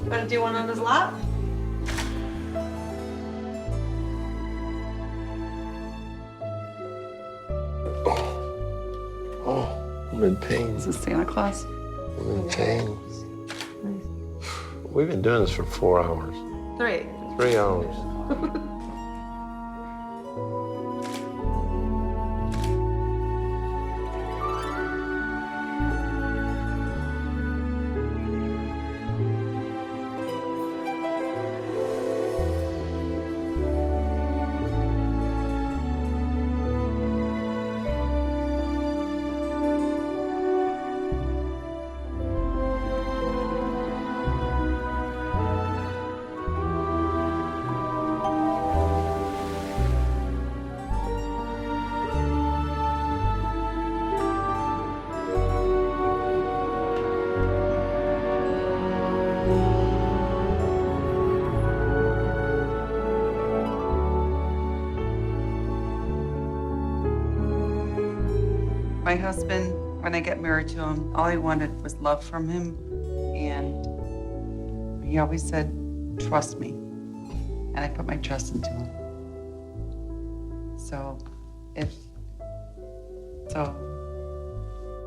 Want to do one on his lap? Oh, I'm in pain. This is Santa Claus. I'm in pain. We've been doing this for 4 hours. 3. 3 hours. My husband, when I got married to him, all he wanted was love from him. And he always said, trust me. And I put my trust into him. So,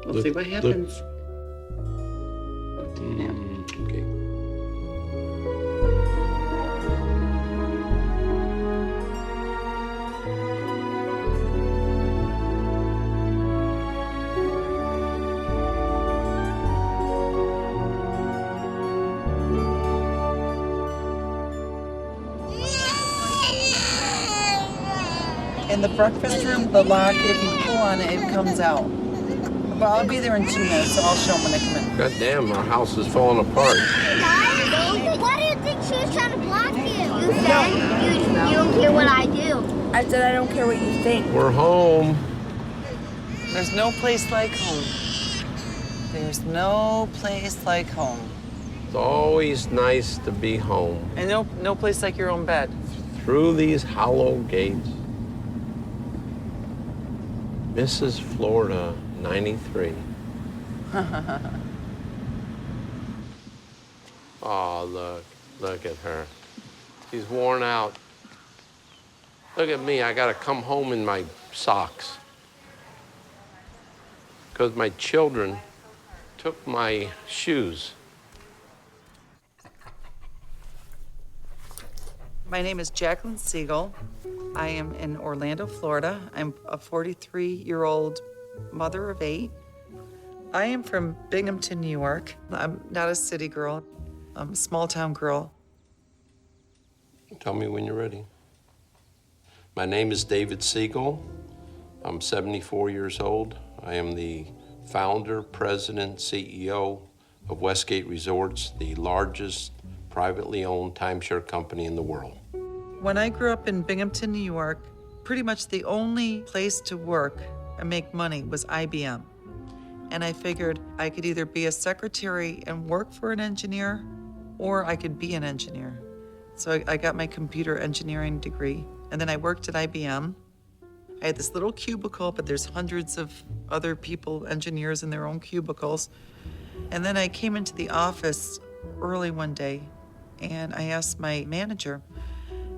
we'll see what happens. Okay. In the breakfast room, the lock, if you pull on it, it comes out. But I'll be there in 2 minutes, so I'll show them when they come in. God damn, our house is falling apart. Why do you think she was trying to block you? You said you don't care what I do. I said I don't care what you think. We're home. There's no place like home. There's no place like home. It's always nice to be home. And no place like your own bed. Through these hollow gates. Mrs. Florida, 93. Oh, look at her. She's worn out. Look at me, I gotta come home in my socks. Because my children took my shoes. My name is Jacqueline Siegel. I am in Orlando, Florida. I'm a 43-year-old mother of 8. I am from Binghamton, New York. I'm not a city girl. I'm a small-town girl. Tell me when you're ready. My name is David Siegel. I'm 74 years old. I am the founder, president, CEO of Westgate Resorts, the largest privately owned timeshare company in the world. When I grew up in Binghamton, New York, pretty much the only place to work and make money was IBM. And I figured I could either be a secretary and work for an engineer, or I could be an engineer. So I got my computer engineering degree, and then I worked at IBM. I had this little cubicle, but there's hundreds of other people, engineers in their own cubicles. And then I came into the office early one day, and I asked my manager,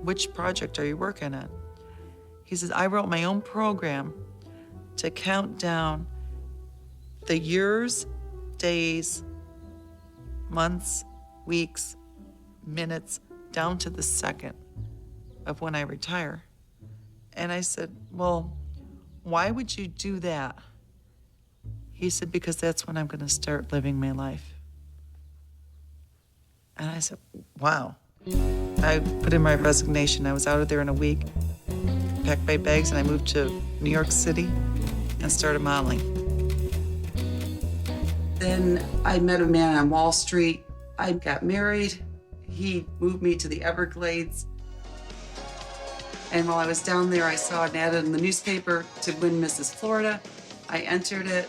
which project are you working on? He says, I wrote my own program to count down the years, days, months, weeks, minutes, down to the second of when I retire. And I said, well, why would you do that? He said, because that's when I'm gonna start living my life. And I said, wow. I put in my resignation. I was out of there in a week, packed my bags, and I moved to New York City and started modeling. Then I met a man on Wall Street. I got married. He moved me to the Everglades. And while I was down there, I saw an ad in the newspaper to win Mrs. Florida. I entered it.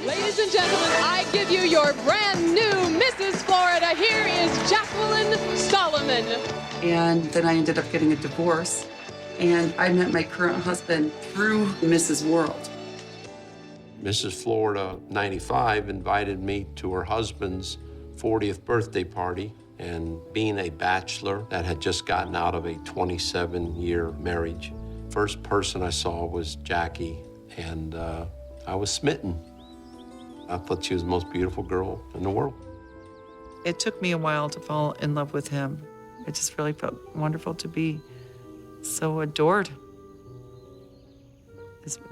Ladies and gentlemen, I give you your brand new Mrs. Florida. Here is Jacqueline Solomon. And then I ended up getting a divorce. And I met my current husband through Mrs. World. Mrs. Florida, 95, invited me to her husband's 40th birthday party, and being a bachelor that had just gotten out of a 27-year marriage, first person I saw was Jackie, and I was smitten. I thought she was the most beautiful girl in the world. It took me a while to fall in love with him. It just really felt wonderful to be so adored.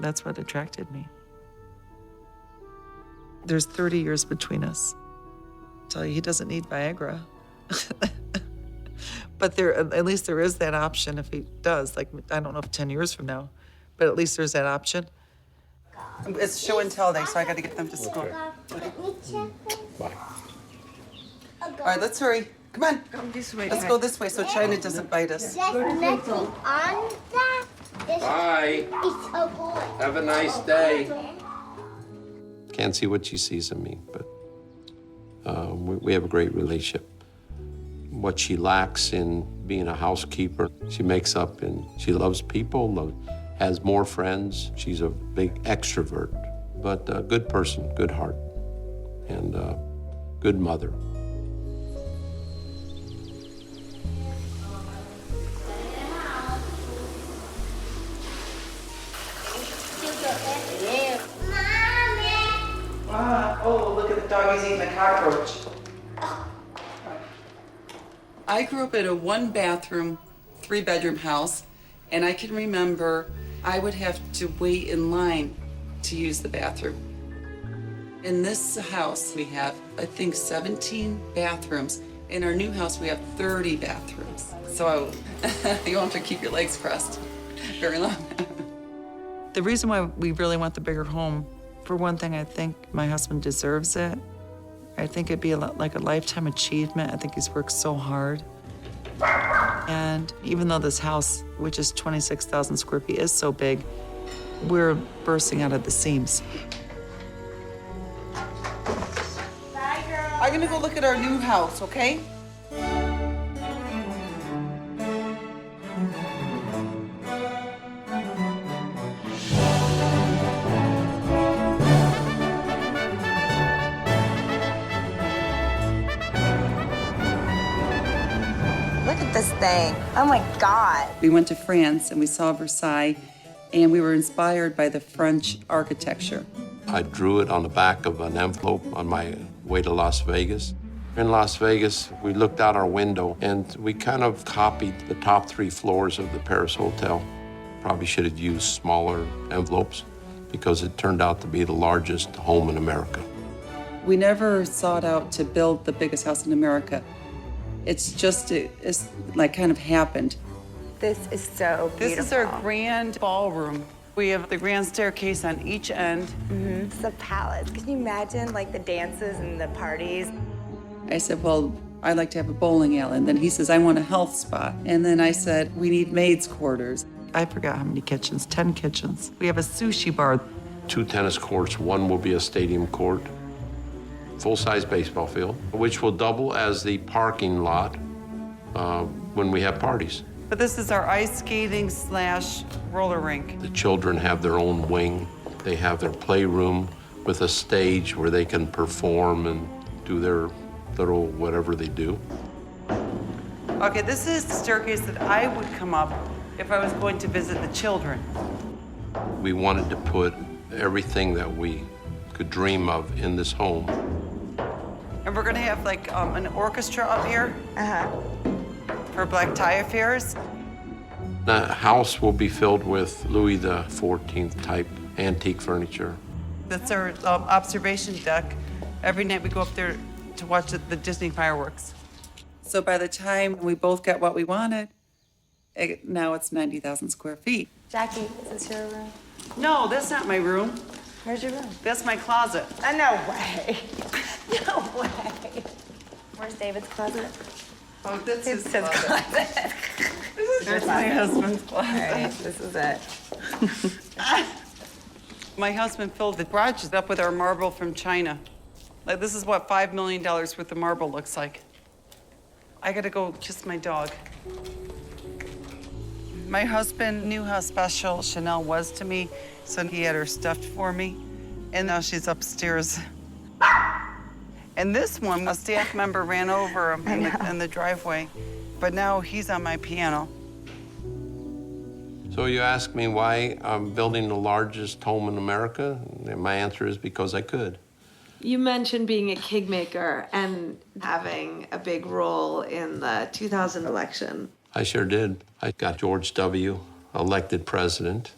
That's what attracted me. There's 30 years between us. I tell you, he doesn't need Viagra. But at least there is that option if he does. Like, I don't know if 10 years from now, but at least there's that option. It's show and tell day, so I got to get them to school. Bye. All right, let's hurry. Come on. Let's go this way so China doesn't bite us. There's nothing on that. Bye. It's a boy. Have a nice day. Can't see what she sees in me, but we have a great relationship. What she lacks in being a housekeeper, she makes up, and she loves people, has more friends. She's a big extrovert, but a good person, good heart, and a good mother. Oh, look at the dog, he's eating a cockroach. I grew up in a 1-bathroom, 3-bedroom house, and I can remember I would have to wait in line to use the bathroom. In this house, we have, I think, 17 bathrooms. In our new house, we have 30 bathrooms. So you won't have to keep your legs crossed very long. The reason why we really want the bigger home, for one thing, I think my husband deserves it. I think it'd be like a lifetime achievement. I think he's worked so hard. And even though this house, which is 26,000 square feet, is so big, we're bursting out of the seams. Bye, girl. I'm gonna go look at our new house, okay? Look at this thing. Oh my God. We went to France and we saw Versailles, and we were inspired by the French architecture. I drew it on the back of an envelope on my way to Las Vegas. In Las Vegas, we looked out our window and we kind of copied the top 3 floors of the Paris Hotel. Probably should have used smaller envelopes because it turned out to be the largest home in America. We never sought out to build the biggest house in America. It's like kind of happened. This is so beautiful. This is our grand ballroom. We have the grand staircase on each end. It's a palace. Can you imagine like the dances and the parties? I said, well, I'd like to have a bowling alley. And then he says, I want a health spa. And then I said, we need maids' quarters. I forgot how many kitchens, 10 kitchens. We have a sushi bar. 2 tennis courts, 1 will be a stadium court, full-size baseball field, which will double as the parking lot when we have parties. But this is our ice skating / roller rink. The children have their own wing. They have their playroom with a stage where they can perform and do their little whatever they do. Okay, this is the staircase that I would come up if I was going to visit the children. We wanted to put everything that we could dream of in this home. And we're gonna have like an orchestra up here for black tie affairs. The house will be filled with Louis XIV type antique furniture. That's our observation deck. Every night we go up there to watch the Disney fireworks. So by the time we both got what we wanted, now it's 90,000 square feet. Jackie, is this your room? No, that's not my room. Where's your room? That's my closet. No way. No way. Where's David's closet? Oh, that's his His closet. There's my husband's All closet. right, this is it. My husband filled the garages up with our marble from China. Like, this is what $5 million worth of marble looks like. I gotta go kiss my dog. My husband knew how special Chanel was to me, so he had her stuffed for me. And now she's upstairs. And this one, a staff member ran over him in the driveway. But now he's on my piano. So you ask me why I'm building the largest home in America? And my answer is because I could. You mentioned being a kingmaker and having a big role in the 2000 election. I sure did. I got George W. elected president.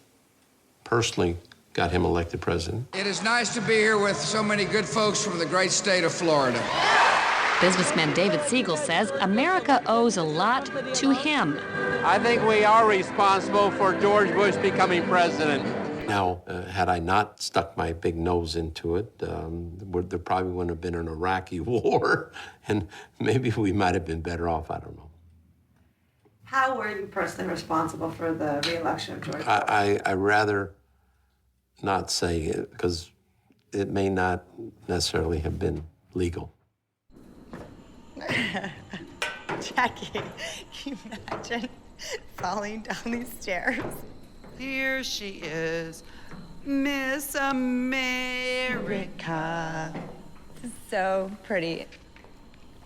Personally got him elected president. It is nice to be here with so many good folks from the great state of Florida. Businessman David Siegel says America owes a lot to him. I think we are responsible for George Bush becoming president. Now, had I not stuck my big nose into it, there probably wouldn't have been an Iraqi war, and maybe we might have been better off, I don't know. How were you personally responsible for the re-election of George Bush? I rather not say it, because it may not necessarily have been legal. Jackie, can you imagine falling down these stairs? Here she is, Miss America. This is so pretty.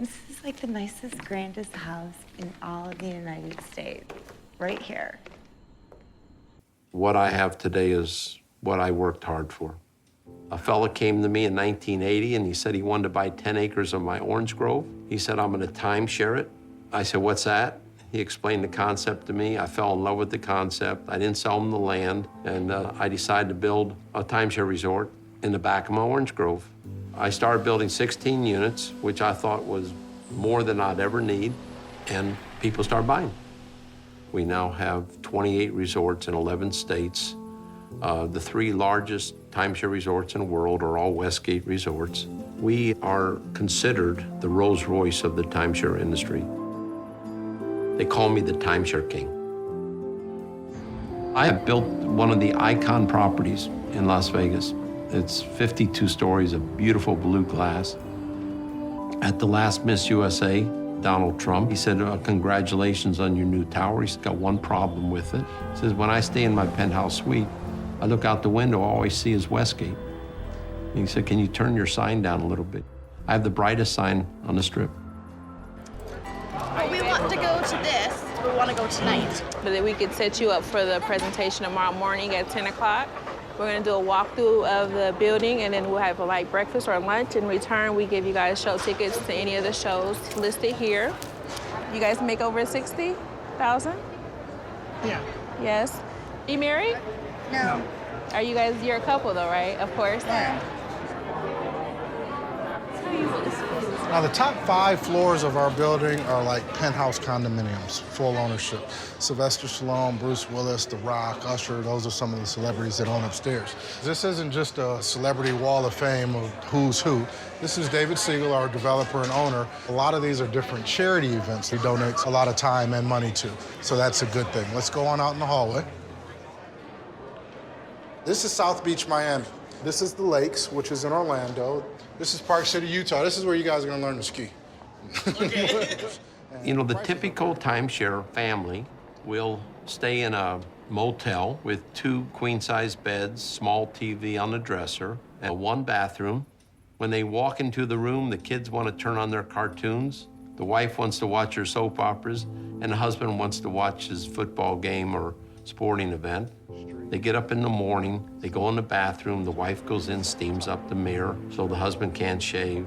This is like the nicest, grandest house in all of the United States, right here. What I have today is what I worked hard for. A fella came to me in 1980 and he said he wanted to buy 10 acres of my orange grove. He said, I'm gonna timeshare it. I said, what's that? He explained the concept to me. I fell in love with the concept. I didn't sell him the land, and I decided to build a timeshare resort in the back of my orange grove. I started building 16 units, which I thought was more than I'd ever need, and people started buying. We now have 28 resorts in 11 states. The 3 largest timeshare resorts in the world are all Westgate resorts. We are considered the Rolls-Royce of the timeshare industry. They call me the timeshare king. I have built one of the icon properties in Las Vegas. It's 52 stories of beautiful blue glass. At the last Miss USA, Donald Trump, he said, congratulations on your new tower. He's got one problem with it. He says, when I stay in my penthouse suite, I look out the window, all I see is Westgate. And he said, can you turn your sign down a little bit? I have the brightest sign on the Strip. We want to go to this. We want to go tonight. But we could set you up for the presentation tomorrow morning at 10 o'clock. We're going to do a walkthrough of the building, and then we'll have a light breakfast or lunch. In return, we give you guys show tickets to any of the shows listed here. You guys make over 60,000? Yeah. Yes. You married? No. Are you guys, you're a couple though, right? Of course. Yeah. Now, the top 5 floors of our building are like penthouse condominiums, full ownership. Sylvester Stallone, Bruce Willis, The Rock, Usher, those are some of the celebrities that own upstairs. This isn't just a celebrity wall of fame of who's who. This is David Siegel, our developer and owner. A lot of these are different charity events he donates a lot of time and money to, so that's a good thing. Let's go on out in the hallway. This is South Beach, Miami. This is the Lakes, which is in Orlando. This is Park City, Utah. This is where you guys are gonna learn to ski. Okay. You know, the typical timeshare family will stay in a motel with 2 queen-size beds, small TV on the dresser, and 1 bathroom. When they walk into the room, the kids want to turn on their cartoons, the wife wants to watch her soap operas, and the husband wants to watch his football game or sporting event. They get up in the morning, they go in the bathroom, the wife goes in, steams up the mirror so the husband can't shave.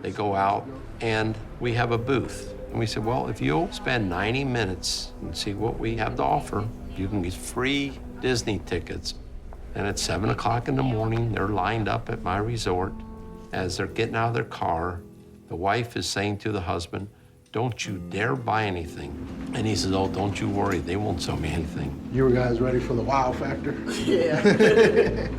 They go out, and we have a booth. And we said, well, if you'll spend 90 minutes and see what we have to offer, you can get free Disney tickets. And at 7 o'clock in the morning, they're lined up at my resort. As they're getting out of their car, the wife is saying to the husband, don't you dare buy anything. And he says, oh, don't you worry, they won't sell me anything. You guys ready for the wow factor? Yeah.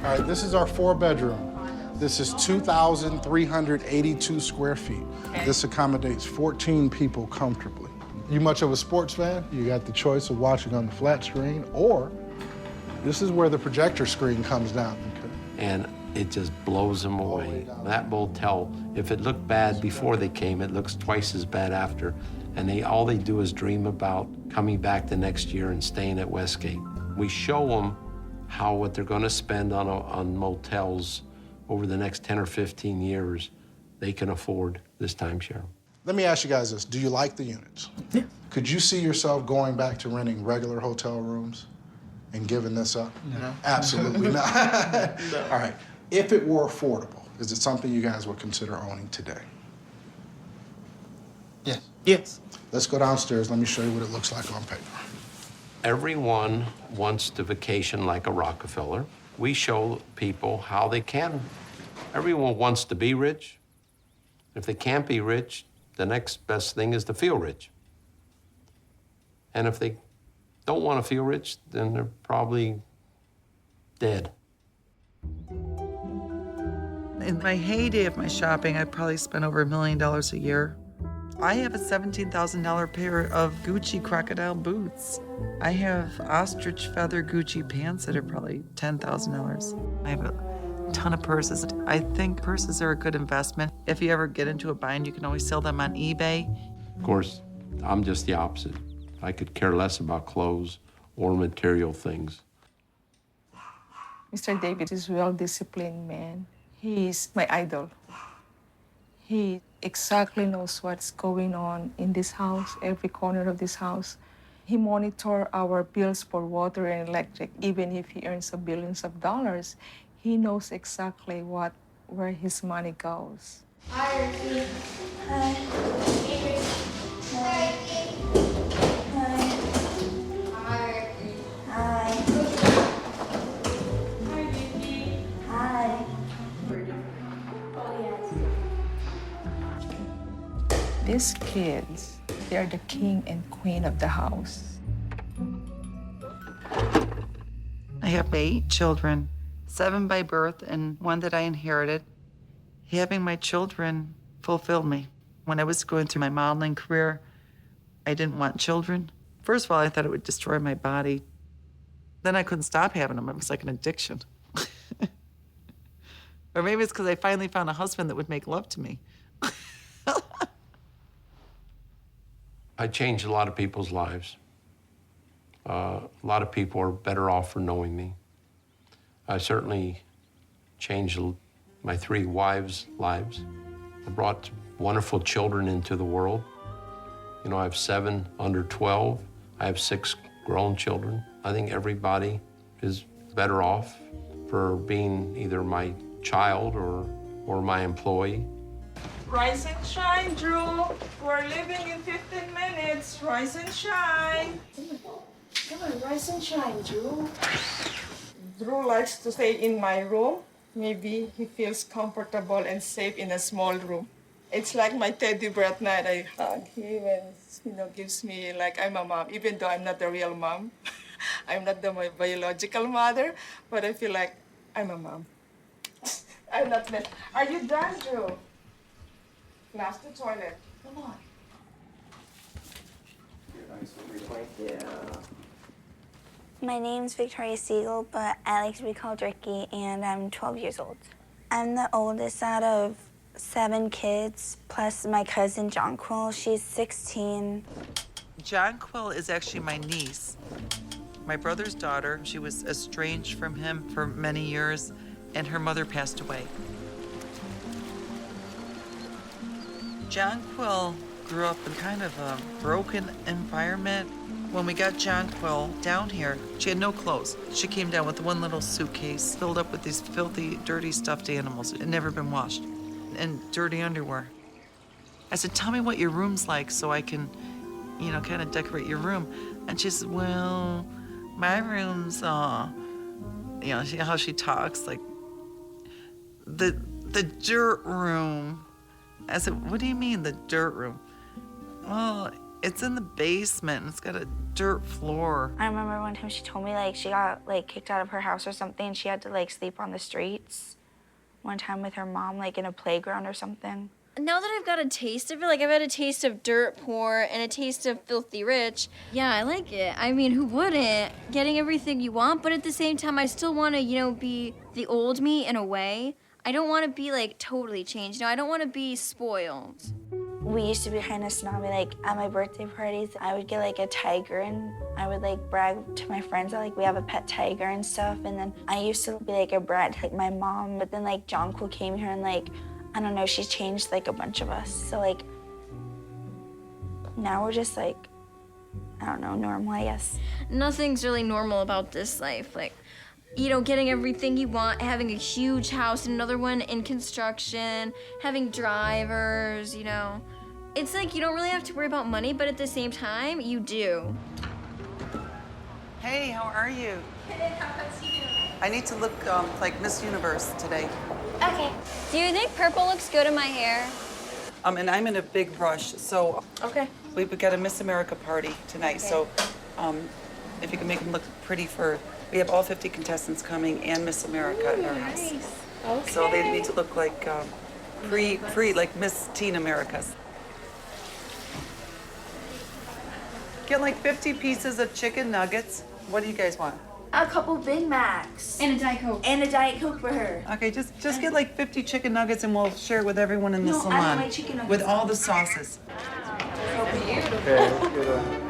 All right, this is our 4-bedroom. This is 2,382 square feet. Okay. This accommodates 14 people comfortably. You much of a sports fan? You got the choice of watching on the flat screen, or this is where the projector screen comes down. And it just blows them away. That motel, if it looked bad before they came, it looks twice as bad after. And all they do is dream about coming back the next year and staying at Westgate. We show them what they're going to spend on motels over the next 10 or 15 years, they can afford this timeshare. Let me ask you guys this. Do you like the units? Yeah. Could you see yourself going back to renting regular hotel rooms and giving this up? No. Absolutely not. No. All right. If it were affordable, is it something you guys would consider owning today? Yes. Yes. Let's go downstairs. Let me show you what it looks like on paper. Everyone wants to vacation like a Rockefeller. We show people how they can. Everyone wants to be rich. If they can't be rich, the next best thing is to feel rich. And if they don't want to feel rich, then they're probably dead. In my heyday of my shopping, I probably spent over $1 million a year. I have a $17,000 pair of Gucci crocodile boots. I have ostrich feather Gucci pants that are probably $10,000. I have a ton of purses. I think purses are a good investment. If you ever get into a bind, you can always sell them on eBay. Of course, I'm just the opposite. I could care less about clothes or material things. Mr. David is a well-disciplined man. He is my idol. He exactly knows what's going on in this house, every corner of this house. He monitors our bills for water and electric. Even if he earns billions of dollars, he knows exactly where his money goes. Hi, Ricky. Hi. Hi. Hi. Hi. Hi. Hi, Ricky. Hi. Oh, yes. These kids, they're the king and queen of the house. I have 8 children, 7 by birth and 1 that I inherited. Having my children fulfilled me. When I was going through my modeling career, I didn't want children. First of all, I thought it would destroy my body. Then I couldn't stop having them. It was like an addiction. Or maybe it's because I finally found a husband that would make love to me. I changed a lot of people's lives. A lot of people are better off for knowing me. I certainly changed my 3 wives' lives. I brought wonderful children into the world. You know, I have 7 under 12. I have 6 grown children. I think everybody is better off for being either my child or my employee. Rise and shine, Drew. We're leaving in 15 minutes. Rise and shine. Come on, rise and shine, Drew. Drew likes to stay in my room. Maybe he feels comfortable and safe in a small room. It's like my teddy bear at night. I hug him and, gives me like I'm a mom, even though I'm not the real mom. I'm not my biological mother, but I feel like I'm a mom. I'm not that. Are you done, Drew? Flush the toilet. Come on. Thank you. My name's Victoria Siegel, but I like to be called Ricky, and I'm 12 years old. I'm the oldest out of 7 kids, plus my cousin Jonquil. She's 16. Jonquil is actually my niece, my brother's daughter. She was estranged from him for many years, and her mother passed away. Jonquil grew up in kind of a broken environment. When we got Jonquil down here, she had no clothes. She came down with one little suitcase filled up with these filthy, dirty stuffed animals that had never been washed, and dirty underwear. I said, tell me what your room's like so I can, kind of decorate your room. And she said, well, my room's, how she talks, like, the dirt room. I said, what do you mean, the dirt room? Well, it's in the basement, and it's got a dirt floor. I remember one time she told me, she got, kicked out of her house or something. She had to, sleep on the streets one time with her mom, in a playground or something. Now that I've got a taste of it, I've had a taste of dirt poor and a taste of filthy rich, yeah, I like it. I mean, who wouldn't? Getting everything you want, but at the same time, I still want to, be the old me in a way. I don't want to be, totally changed. No, I don't want to be spoiled. We used to be kind of snobby. Like at my birthday parties, I would get like a tiger and I would like brag to my friends that like we have a pet tiger and stuff. And then I used to be like a brat to like my mom. But then like Jonquil came here and like, I don't know, she changed like a bunch of us. So like now we're just like, I don't know, normal, I guess. Nothing's really normal about this life. Like, you know, getting everything you want, having a huge house, another one in construction, having drivers, you know. It's like you don't really have to worry about money, but at the same time, you do. Hey, how are you? Hey, how about you? I need to look like Miss Universe today. Okay. Do you think purple looks good in my hair? And I'm in a big rush, so Okay. we've got a Miss America party tonight. So if you can make them look pretty we have all 50 contestants coming and Miss America in our house. Nice. Okay. So they need to look like like Miss Teen Americas. Get like 50 pieces of chicken nuggets. What do you guys want? A couple Big Macs. And a Diet Coke. And a Diet Coke for her. Okay, just get like 50 chicken nuggets and we'll share it with everyone in the No, I salon. don't like chicken nuggets. With all the sauces. Okay, let's get a...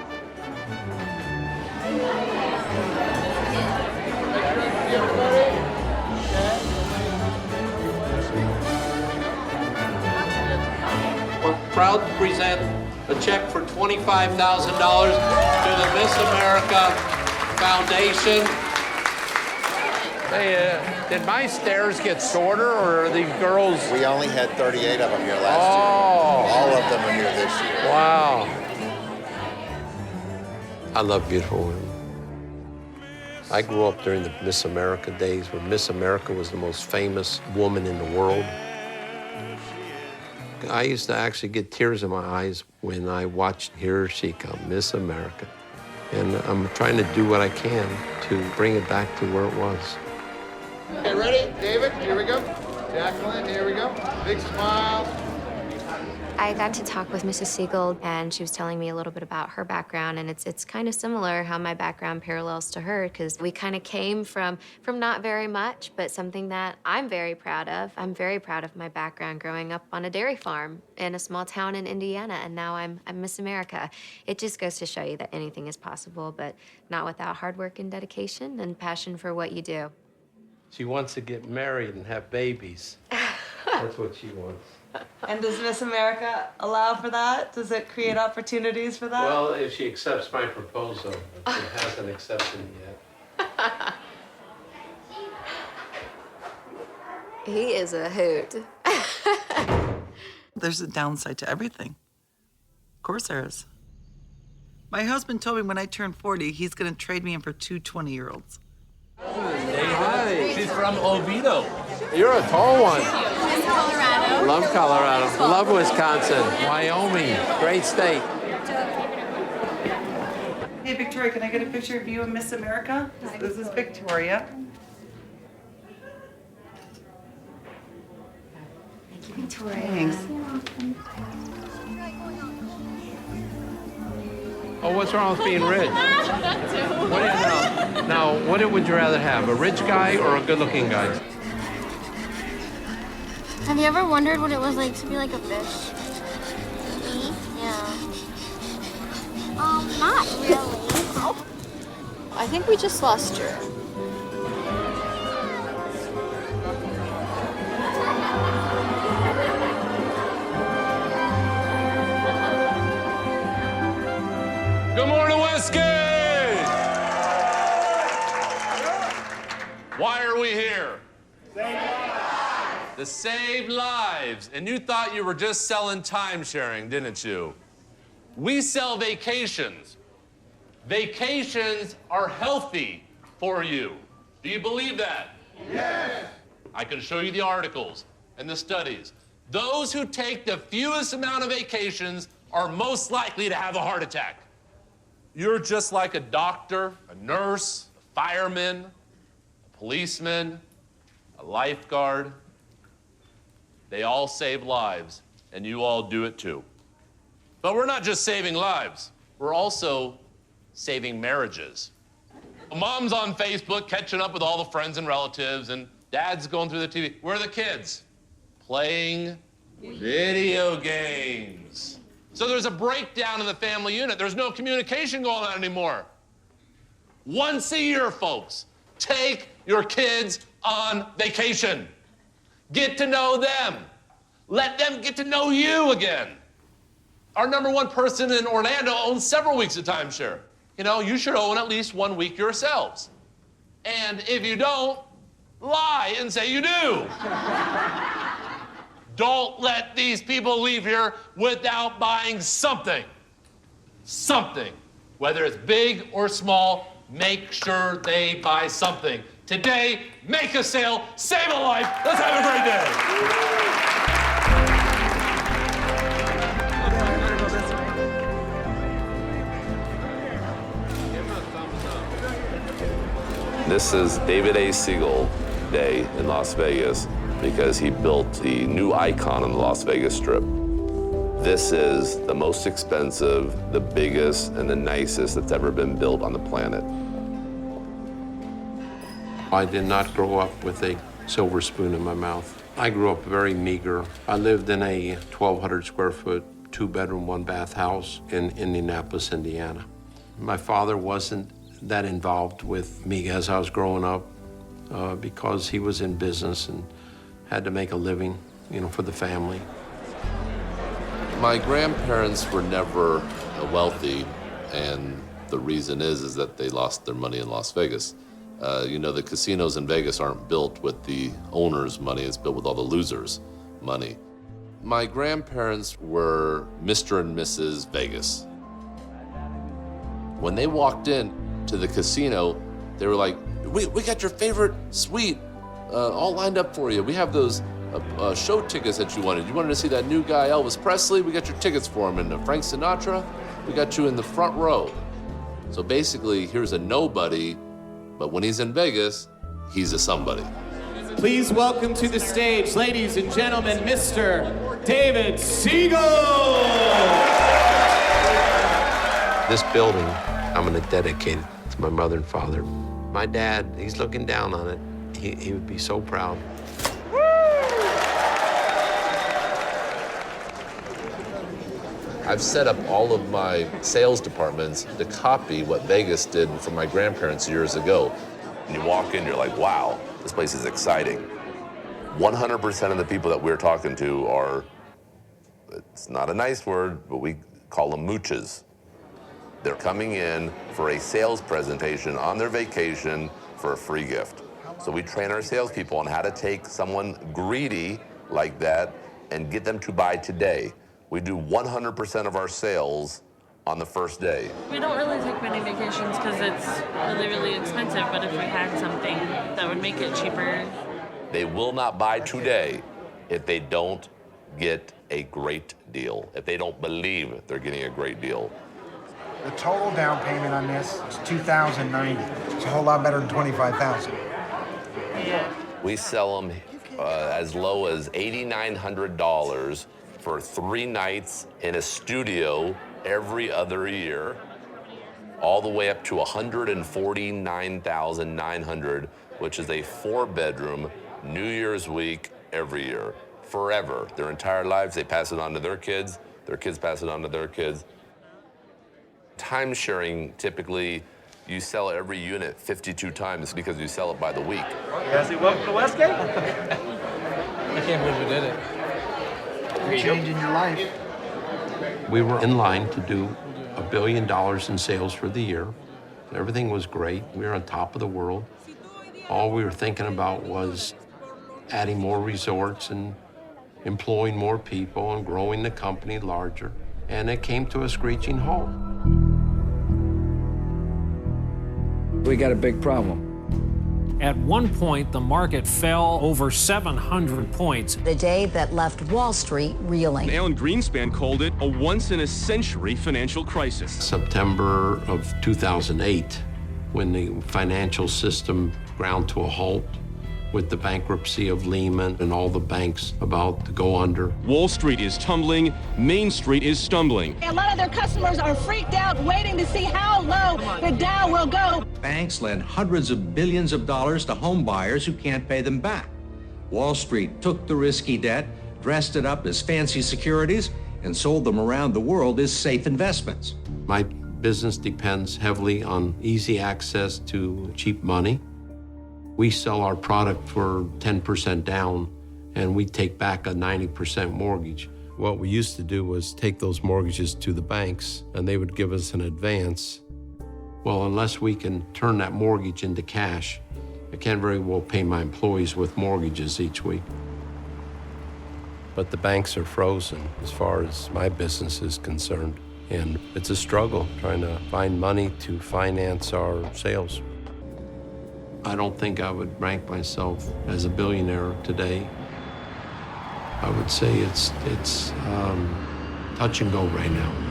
We're proud to present a check for $25,000 to the Miss America Foundation. Hey, did my stairs get shorter, or are these girls? We only had 38 of them here last year. All of them are here this year. Wow. I love beautiful women. I grew up during the Miss America days where Miss America was the most famous woman in the world. I used to actually get tears in my eyes when I watched Here She Come, Miss America. And I'm trying to do what I can to bring it back to where it was. Okay, ready? David, here we go. Jacqueline, here we go. Big smile. I got to talk with Mrs. Siegel, and she was telling me a little bit about her background, and it's kind of similar how my background parallels to her, because we kind of came from not very much, but something that I'm very proud of. I'm very proud of my background growing up on a dairy farm in a small town in Indiana, and now I'm Miss America. It just goes to show you that anything is possible, but not without hard work and dedication and passion for what you do. She wants to get married and have babies. That's what she wants. And does Miss America allow for that? Does it create opportunities for that? Well, if she accepts my proposal, but she hasn't accepted it yet. He is a hoot. There's a downside to everything. Of course there is. My husband told me when I turn 40, he's going to trade me in for two 20-year-olds. Hey, hi. She's from Oviedo. You're a tall one. Colorado. Love Colorado. Love Wisconsin. Wyoming. Great state. Hey, Victoria, can I get a picture of you and Miss America? This is Victoria. Thank you, Victoria. Thanks. Oh, what's wrong with being rich? What do you know? Now, what would you rather have, a rich guy or a good-looking guy? Have you ever wondered what it was like to be like a fish? Me? Yeah. Not really. I think we just lost her. Good morning, Westgate! Why are we here? To save lives. And you thought you were just selling time sharing, didn't you? We sell vacations. Vacations are healthy for you. Do you believe that? Yes. I can show you the articles and the studies. Those who take the fewest amount of vacations are most likely to have a heart attack. You're just like a doctor, a nurse, a fireman, a policeman, a lifeguard. They all save lives, and you all do it too. But we're not just saving lives. We're also saving marriages. Mom's on Facebook catching up with all the friends and relatives, and dad's going through the TV. Where are the kids? Playing Video games. So there's a breakdown in the family unit. There's no communication going on anymore. Once a year, folks, take your kids on vacation. Get to know them. Let them get to know you again. Our #1 person in Orlando owns several weeks of timeshare. You know, you should own at least 1 week yourselves. And if you don't, lie and say you do. Don't let these people leave here without buying something. Something. Whether it's big or small, make sure they buy something. Today, make a sale, save a life. Let's have a great day. This is David A. Siegel Day in Las Vegas because he built the new icon on the Las Vegas Strip. This is the most expensive, the biggest, and the nicest that's ever been built on the planet. I did not grow up with a silver spoon in my mouth. I grew up very meager. I lived in a 1,200 square foot, 2-bedroom, 1-bath house in Indianapolis, Indiana. My father wasn't that involved with me as I was growing up because he was in business and had to make a living, you know, for the family. My grandparents were never wealthy, and the reason is that they lost their money in Las Vegas. You know, the casinos in Vegas aren't built with the owner's money, it's built with all the losers' money. My grandparents were Mr. and Mrs. Vegas. When they walked in to the casino, they were like, we got your favorite suite all lined up for you. We have those show tickets that you wanted. You wanted to see that new guy, Elvis Presley? We got your tickets for him. And Frank Sinatra? We got you in the front row. So basically, here's a nobody, but when he's in Vegas, he's a somebody. Please welcome to the stage, ladies and gentlemen, Mr. David Siegel! This building, I'm going to dedicate it to my mother and father. My dad, he's looking down on it. He would be so proud. I've set up all of my sales departments to copy what Vegas did for my grandparents years ago. And you walk in, you're like, wow, this place is exciting. 100% of the people that we're talking to are, it's not a nice word, but we call them mooches. They're coming in for a sales presentation on their vacation for a free gift. So we train our salespeople on how to take someone greedy like that and get them to buy today. We do 100% of our sales on the first day. We don't really take many vacations because it's really, really expensive, but if we had something that would make it cheaper. They will not buy today if they don't get a great deal, if they don't believe they're getting a great deal. The total down payment on this is $2,090. It's a whole lot better than $25,000. Yeah. We sell them as low as $8,900 for 3 nights in a studio every other year, all the way up to $149,900, which is a 4-bedroom New Year's week every year, forever. Their entire lives, they pass it on to their kids pass it on to their kids. Time-sharing, typically, you sell every unit 52 times because you sell it by the week. Jesse, welcome to Westgate. I can't believe we did it. You're changing your life. We were in line to do $1 billion in sales for the year. Everything was great. We were on top of the world. All we were thinking about was adding more resorts and employing more people and growing the company larger. And it came to a screeching halt. We got a big problem. At one point, the market fell over 700 points. The day that left Wall Street reeling. Alan Greenspan called it a once-in-a-century financial crisis. September of 2008, when the financial system ground to a halt with the bankruptcy of Lehman and all the banks about to go under. Wall Street is tumbling, Main Street is stumbling. A lot of their customers are freaked out, waiting to see how low the Dow will go. Banks lend hundreds of billions of dollars to home buyers who can't pay them back. Wall Street took the risky debt, dressed it up as fancy securities, and sold them around the world as safe investments. My business depends heavily on easy access to cheap money. We sell our product for 10% down, and we take back a 90% mortgage. What we used to do was take those mortgages to the banks, and they would give us an advance. Well, unless we can turn that mortgage into cash, I can't very well pay my employees with mortgages each week. But the banks are frozen as far as my business is concerned. And it's a struggle trying to find money to finance our sales. I don't think I would rank myself as a billionaire today. I would say it's touch and go right now.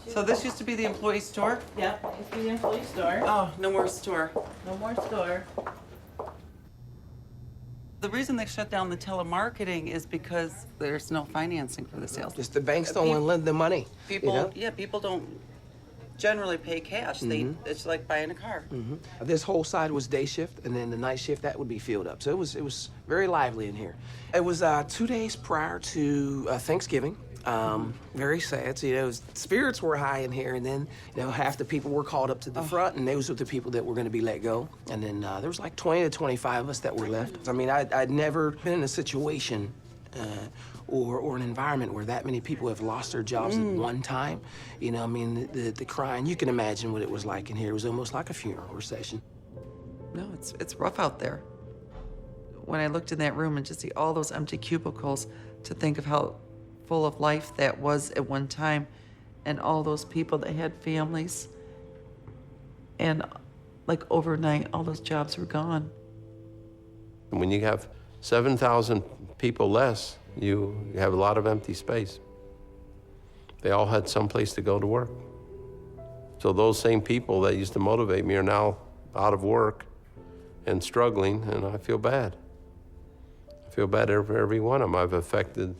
So this used to be the employee store? Yep, it's the employee store. Oh, no more store. No more store. The reason they shut down the telemarketing is because there's no financing for the sales. Just the banks don't want to lend the money. People, you know? yeah, people don't generally pay cash. It's like buying a car. This whole side was day shift, and then the night shift, that would be filled up. So it was very lively in here. It was 2 days prior to Thanksgiving. Very sad. So, spirits were high in here, and then, half the people were called up to the front, and those were the people that were going to be let go. And then there was like 20 to 25 of us that were left. I mean, I'd never been in a situation or an environment where that many people have lost their jobs at one time. The crying, you can imagine what it was like in here. It was almost like a funeral procession. No, it's rough out there. When I looked in that room and just see all those empty cubicles, to think of how full of life that was at one time, and all those people that had families, and like overnight, all those jobs were gone. When you have 7,000 people less, you have a lot of empty space. They all had someplace to go to work. So those same people that used to motivate me are now out of work and struggling, and I feel bad. I feel bad for every one of them. I've affected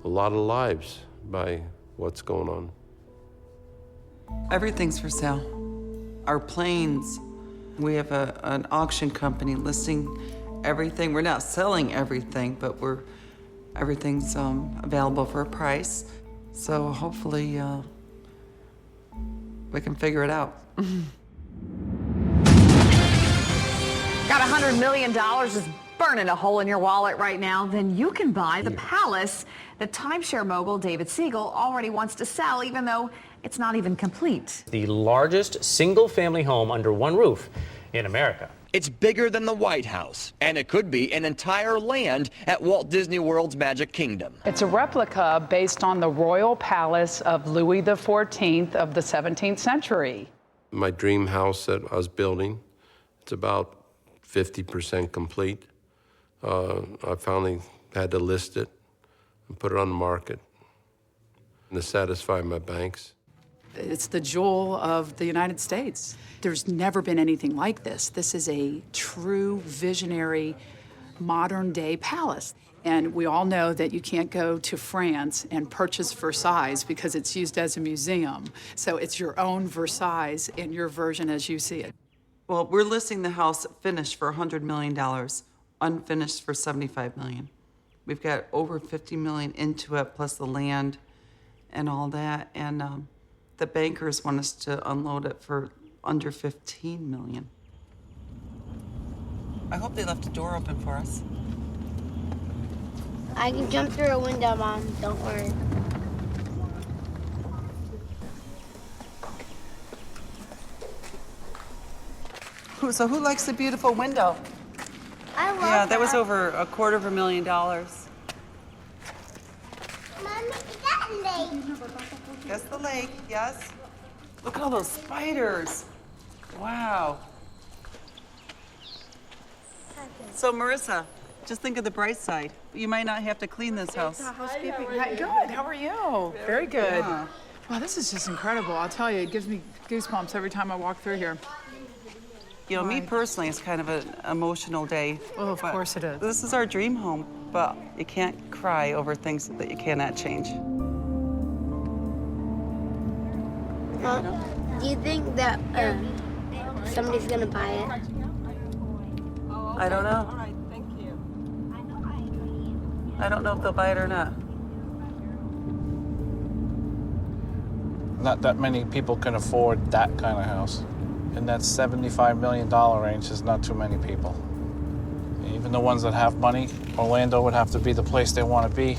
a lot of lives by what's going on. Everything's for sale. Our planes, we have an auction company listing everything. We're not selling everything, but everything's available for a price. So hopefully we can figure it out. Got $100 million is burning a hole in your wallet right now? Then you can buy the palace that timeshare mogul David Siegel already wants to sell, even though it's not even complete. The largest single-family home under one roof in America. It's bigger than the White House, and it could be an entire land at Walt Disney World's Magic Kingdom. It's a replica based on the royal palace of Louis XIV of the 17th century. My dream house that I was building, it's about 50% complete. I finally had to list it and put it on the market to satisfy my banks. It's the jewel of the United States. There's never been anything like this. This is a true visionary, modern-day palace. And we all know that you can't go to France and purchase Versailles because it's used as a museum. So it's your own Versailles in your version as you see it. Well, we're listing the house finished for $100 million, unfinished for $75 million. We've got over $50 million into it, plus the land and all that. And the bankers want us to unload it for under $15 million. I hope they left the door open for us. I can jump through a window, Mom. Don't worry. So who likes the beautiful window? I love Yeah, that was over $250,000. Mommy, that lake. That's the lake, yes. Look at all those spiders. Wow. So Marissa, just think of the bright side. You might not have to clean this house. Housekeeping. Good. How are you? Very good. Yeah. Wow, this is just incredible. I'll tell you, it gives me goosebumps every time I walk through here. You know, me personally, it's kind of an emotional day. Oh, of course it is. This is our dream home, but you can't cry over things that you cannot change. Do you think that somebody's gonna buy it? I don't know. I don't know if they'll buy it or not. Not that many people can afford that kind of house. In that $75 million range, there's not too many people. Even the ones that have money, Orlando would have to be the place they want to be.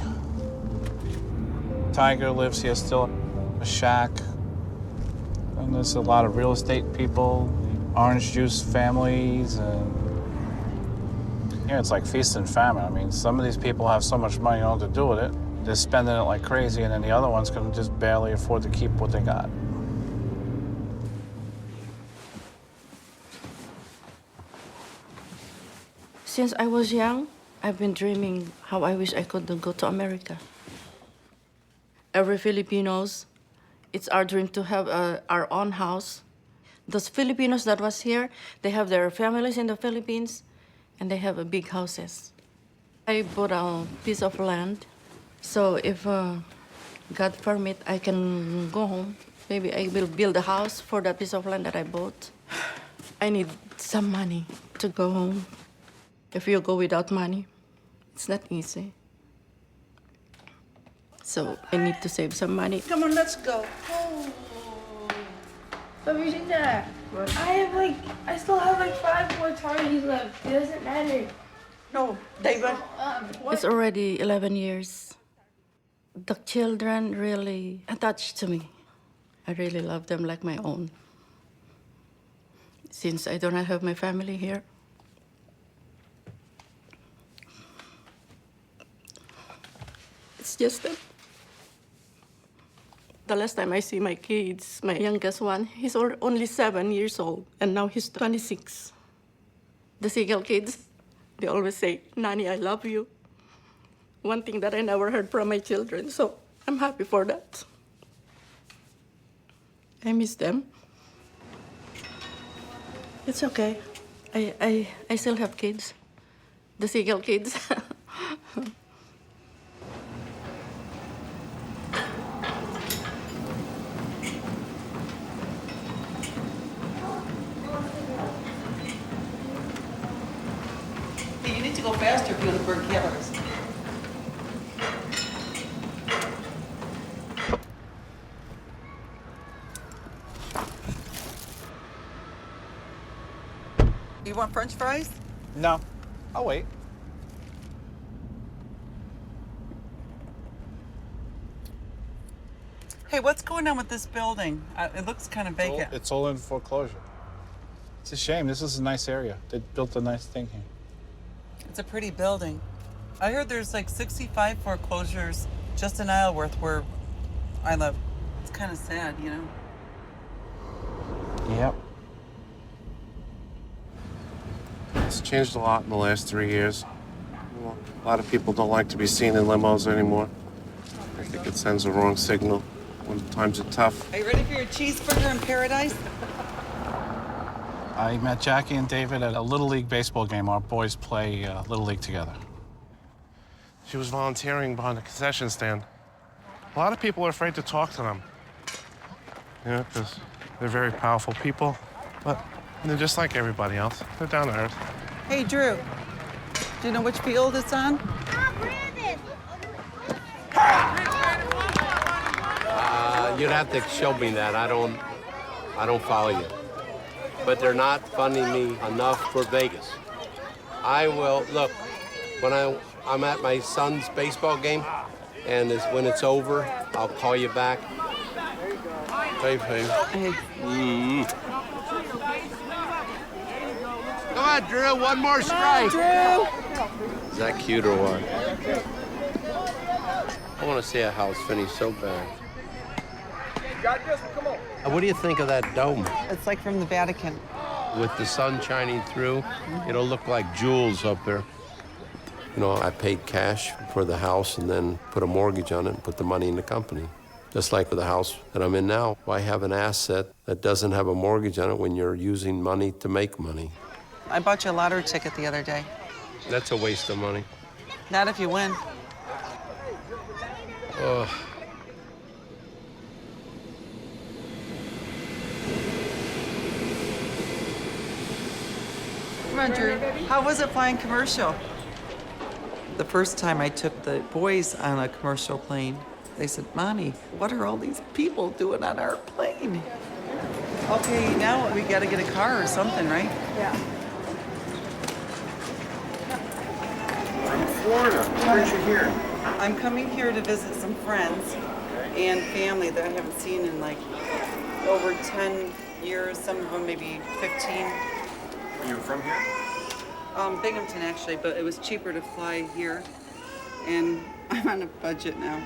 Tiger lives here still, a shack. And there's a lot of real estate people, orange juice families, and here it's like feast and famine. I mean, some of these people have so much money, don't know what to do with it. They're spending it like crazy, and then the other ones can just barely afford to keep what they got. Since I was young, I've been dreaming how I wish I could go to America. Every Filipinos, it's our dream to have our own house. Those Filipinos that was here, they have their families in the Philippines, and they have big houses. I bought a piece of land, so if God permit, I can go home. Maybe I will build a house for that piece of land that I bought. I need some money to go home. If you go without money, it's not easy. So I need to save some money. Come on, let's go. Oh. But we should that. I still have like 5 more targets left. It doesn't matter. No, David. It's already 11 years. The children really attached to me. I really love them like my own. Since I don't have my family here, it's just that the last time I see my kids, my youngest one, he's only 7 years old, and now he's 26. The Siegel kids, they always say, "Nanny, I love you." One thing that I never heard from my children, so I'm happy for that. I miss them. It's okay. I still have kids. The Siegel kids. Hey, you need to go faster if you want to burn calories. You want French fries? No, I'll wait. Hey, what's going on with this building? It looks kind of vacant. It's all in foreclosure. It's a shame. This is a nice area. They built a nice thing here. It's a pretty building. I heard there's like 65 foreclosures just in Isleworth where I live. It's kind of sad, you know? Yep. It's changed a lot in the last 3 years. A lot of people don't like to be seen in limos anymore. I think it sends a wrong signal when times are tough. Are you ready for your cheeseburger in paradise? I met Jackie and David at a Little League baseball game. Our boys play Little League together. She was volunteering behind the concession stand. A lot of people are afraid to talk to them. You know, because they're very powerful people, but they're just like everybody else. They're down to earth. Hey, Drew. Do you know which field it's on? You'd have to show me that. I don't follow you. But they're not funding me enough for Vegas. I will, look, when I'm at my son's baseball game, and when it's over, I'll call you back. Hey. Come on, Drew, one more strike. Drew! Is that cute or what? I want to see a house finish so bad. What do you think of that dome? It's like from the Vatican. With the sun shining through, it'll look like jewels up there. You know, I paid cash for the house and then put a mortgage on it and put the money in the company. Just like with the house that I'm in now, why have an asset that doesn't have a mortgage on it when you're using money to make money? I bought you a lottery ticket the other day. That's a waste of money. Not if you win. Ugh. Come on, Drew. How was it flying commercial? The first time I took the boys on a commercial plane, they said, Mommy, what are all these people doing on our plane? Okay, now we gotta get a car or something, right? Yeah. From Florida. Where'd you here? I'm coming here to visit some friends and family that I haven't seen in like over 10 years, some of them maybe 15. You from here? Binghamton actually, but it was cheaper to fly here. And I'm on a budget now.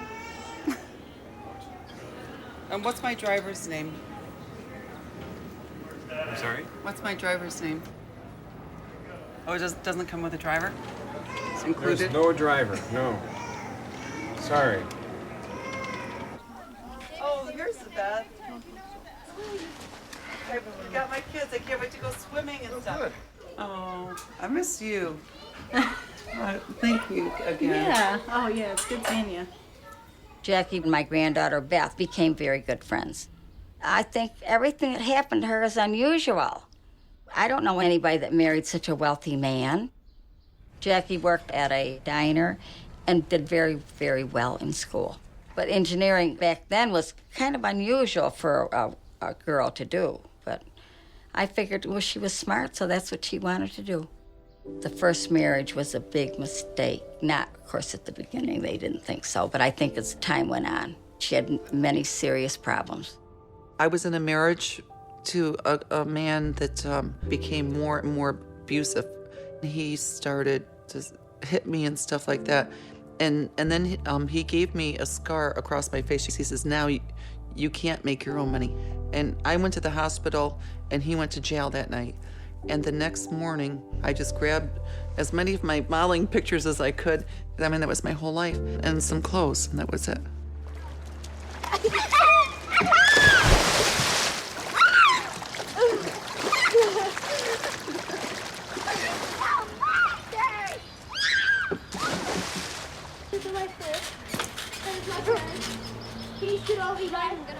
What's my driver's name? I'm sorry? What's my driver's name? Oh, it doesn't come with a driver? It's included? There's no driver, no. Sorry. Oh, here's the bed. I got my kids. I can't wait to go swimming and stuff. Good. Oh, I miss you. Thank you again. Yeah. Oh, yeah. It's good seeing you. Jackie and my granddaughter Beth became very good friends. I think everything that happened to her is unusual. I don't know anybody that married such a wealthy man. Jackie worked at a diner and did very, very well in school. But engineering back then was kind of unusual for a girl to do. But I figured, well, she was smart, so that's what she wanted to do. The first marriage was a big mistake. Not, of course, at the beginning, they didn't think so, but I think as time went on, she had many serious problems. I was in a marriage to a man that became more and more abusive. He started to hit me and stuff like that. And then he gave me a scar across my face. He says, now you can't make your own money. And I went to the hospital, and he went to jail that night. And the next morning, I just grabbed as many of my modeling pictures as I could. I mean, that was my whole life. And some clothes, and that was it.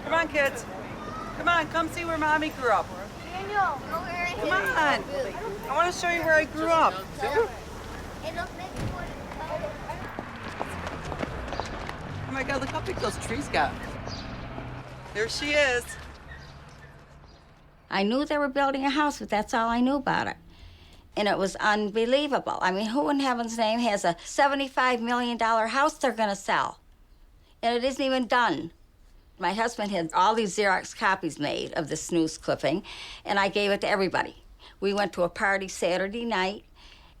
Come on, kids. Come on, come see where Mommy grew up. Daniel, Come on. I want to show you where I grew up. Oh my God, look how big those trees got. There she is. I knew they were building a house, but that's all I knew about it. And it was unbelievable. I mean, who in heaven's name has a $75 million house they're gonna sell? And it isn't even done. My husband had all these Xerox copies made of this news clipping, and I gave it to everybody. We went to a party Saturday night,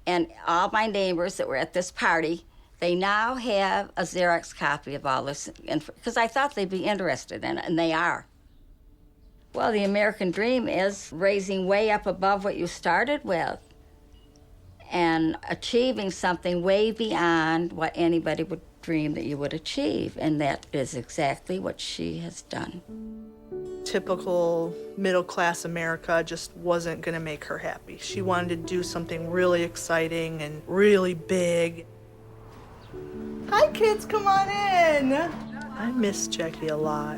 and all my neighbors that were at this party, they now have a Xerox copy of all this, because I thought they'd be interested in it, and they are. Well, the American dream is raising way up above what you started with and achieving something way beyond what anybody would dream that you would achieve, and that is exactly what she has done. Typical middle-class America just wasn't gonna make her happy. She wanted to do something really exciting and really big. Hi kids, come on in. I miss Jackie a lot.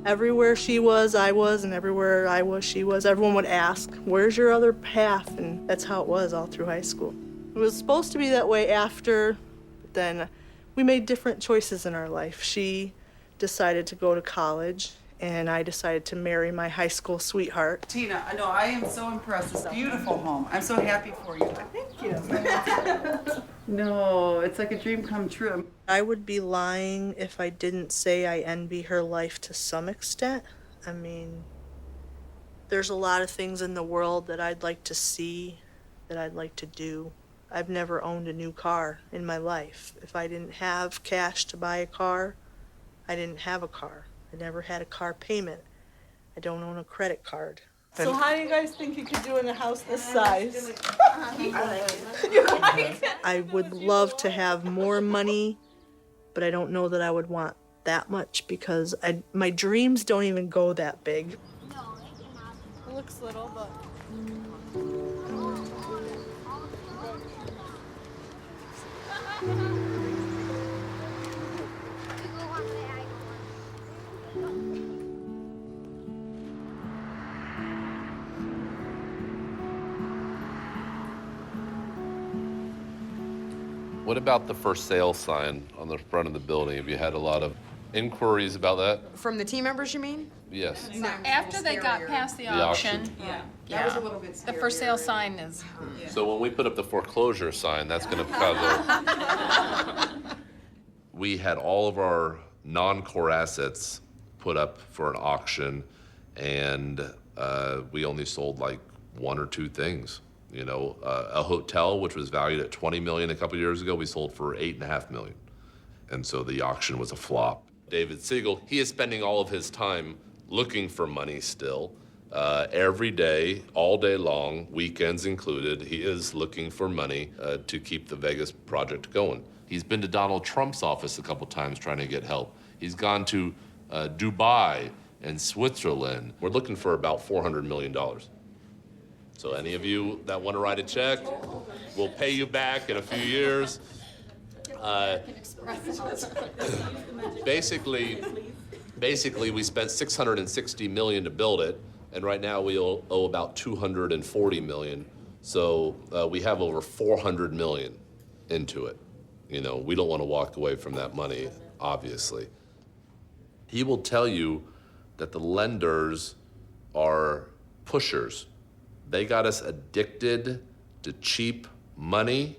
Everywhere she was, I was, and everywhere I was, she was. Everyone would ask, where's your other half? And that's how it was all through high school. It was supposed to be that way after, but then we made different choices in our life. She decided to go to college, and I decided to marry my high school sweetheart. Tina, I know, I am so impressed. It's a beautiful home. I'm so happy for you. Thank you. No, it's like a dream come true. I would be lying if I didn't say I envy her life to some extent. I mean, there's a lot of things in the world that I'd like to see, that I'd like to do. I've never owned a new car in my life. If I didn't have cash to buy a car, I didn't have a car. I never had a car payment. I don't own a credit card. So how do you guys think you could do in a house this size? I would love to have more money, but I don't know that I would want that much because my dreams don't even go that big. It looks little, but... What about the for sale sign on the front of the building? Have you had a lot of inquiries about that? From the team members, you mean? Yes. No, after they got past the auction, That was a little bit the for sale sign is. So when we put up the foreclosure sign, that's going to cover. We had all of our non-core assets put up for an auction, and we only sold like one or two things. You know, a hotel which was valued at $20 million a couple years ago, we sold for $8.5 million, and so the auction was a flop. David Siegel, he is spending all of his time looking for money still. Every day, all day long, weekends included, he is looking for money to keep the Vegas project going. He's been to Donald Trump's office a couple times trying to get help. He's gone to Dubai and Switzerland. We're looking for about $400 million. So any of you that want to write a check, we'll pay you back in a few years. Basically, we spent $660 million to build it, and right now we owe about $240 million. So we have over $400 million into it. You know, we don't want to walk away from that money, obviously. He will tell you that the lenders are pushers. They got us addicted to cheap money,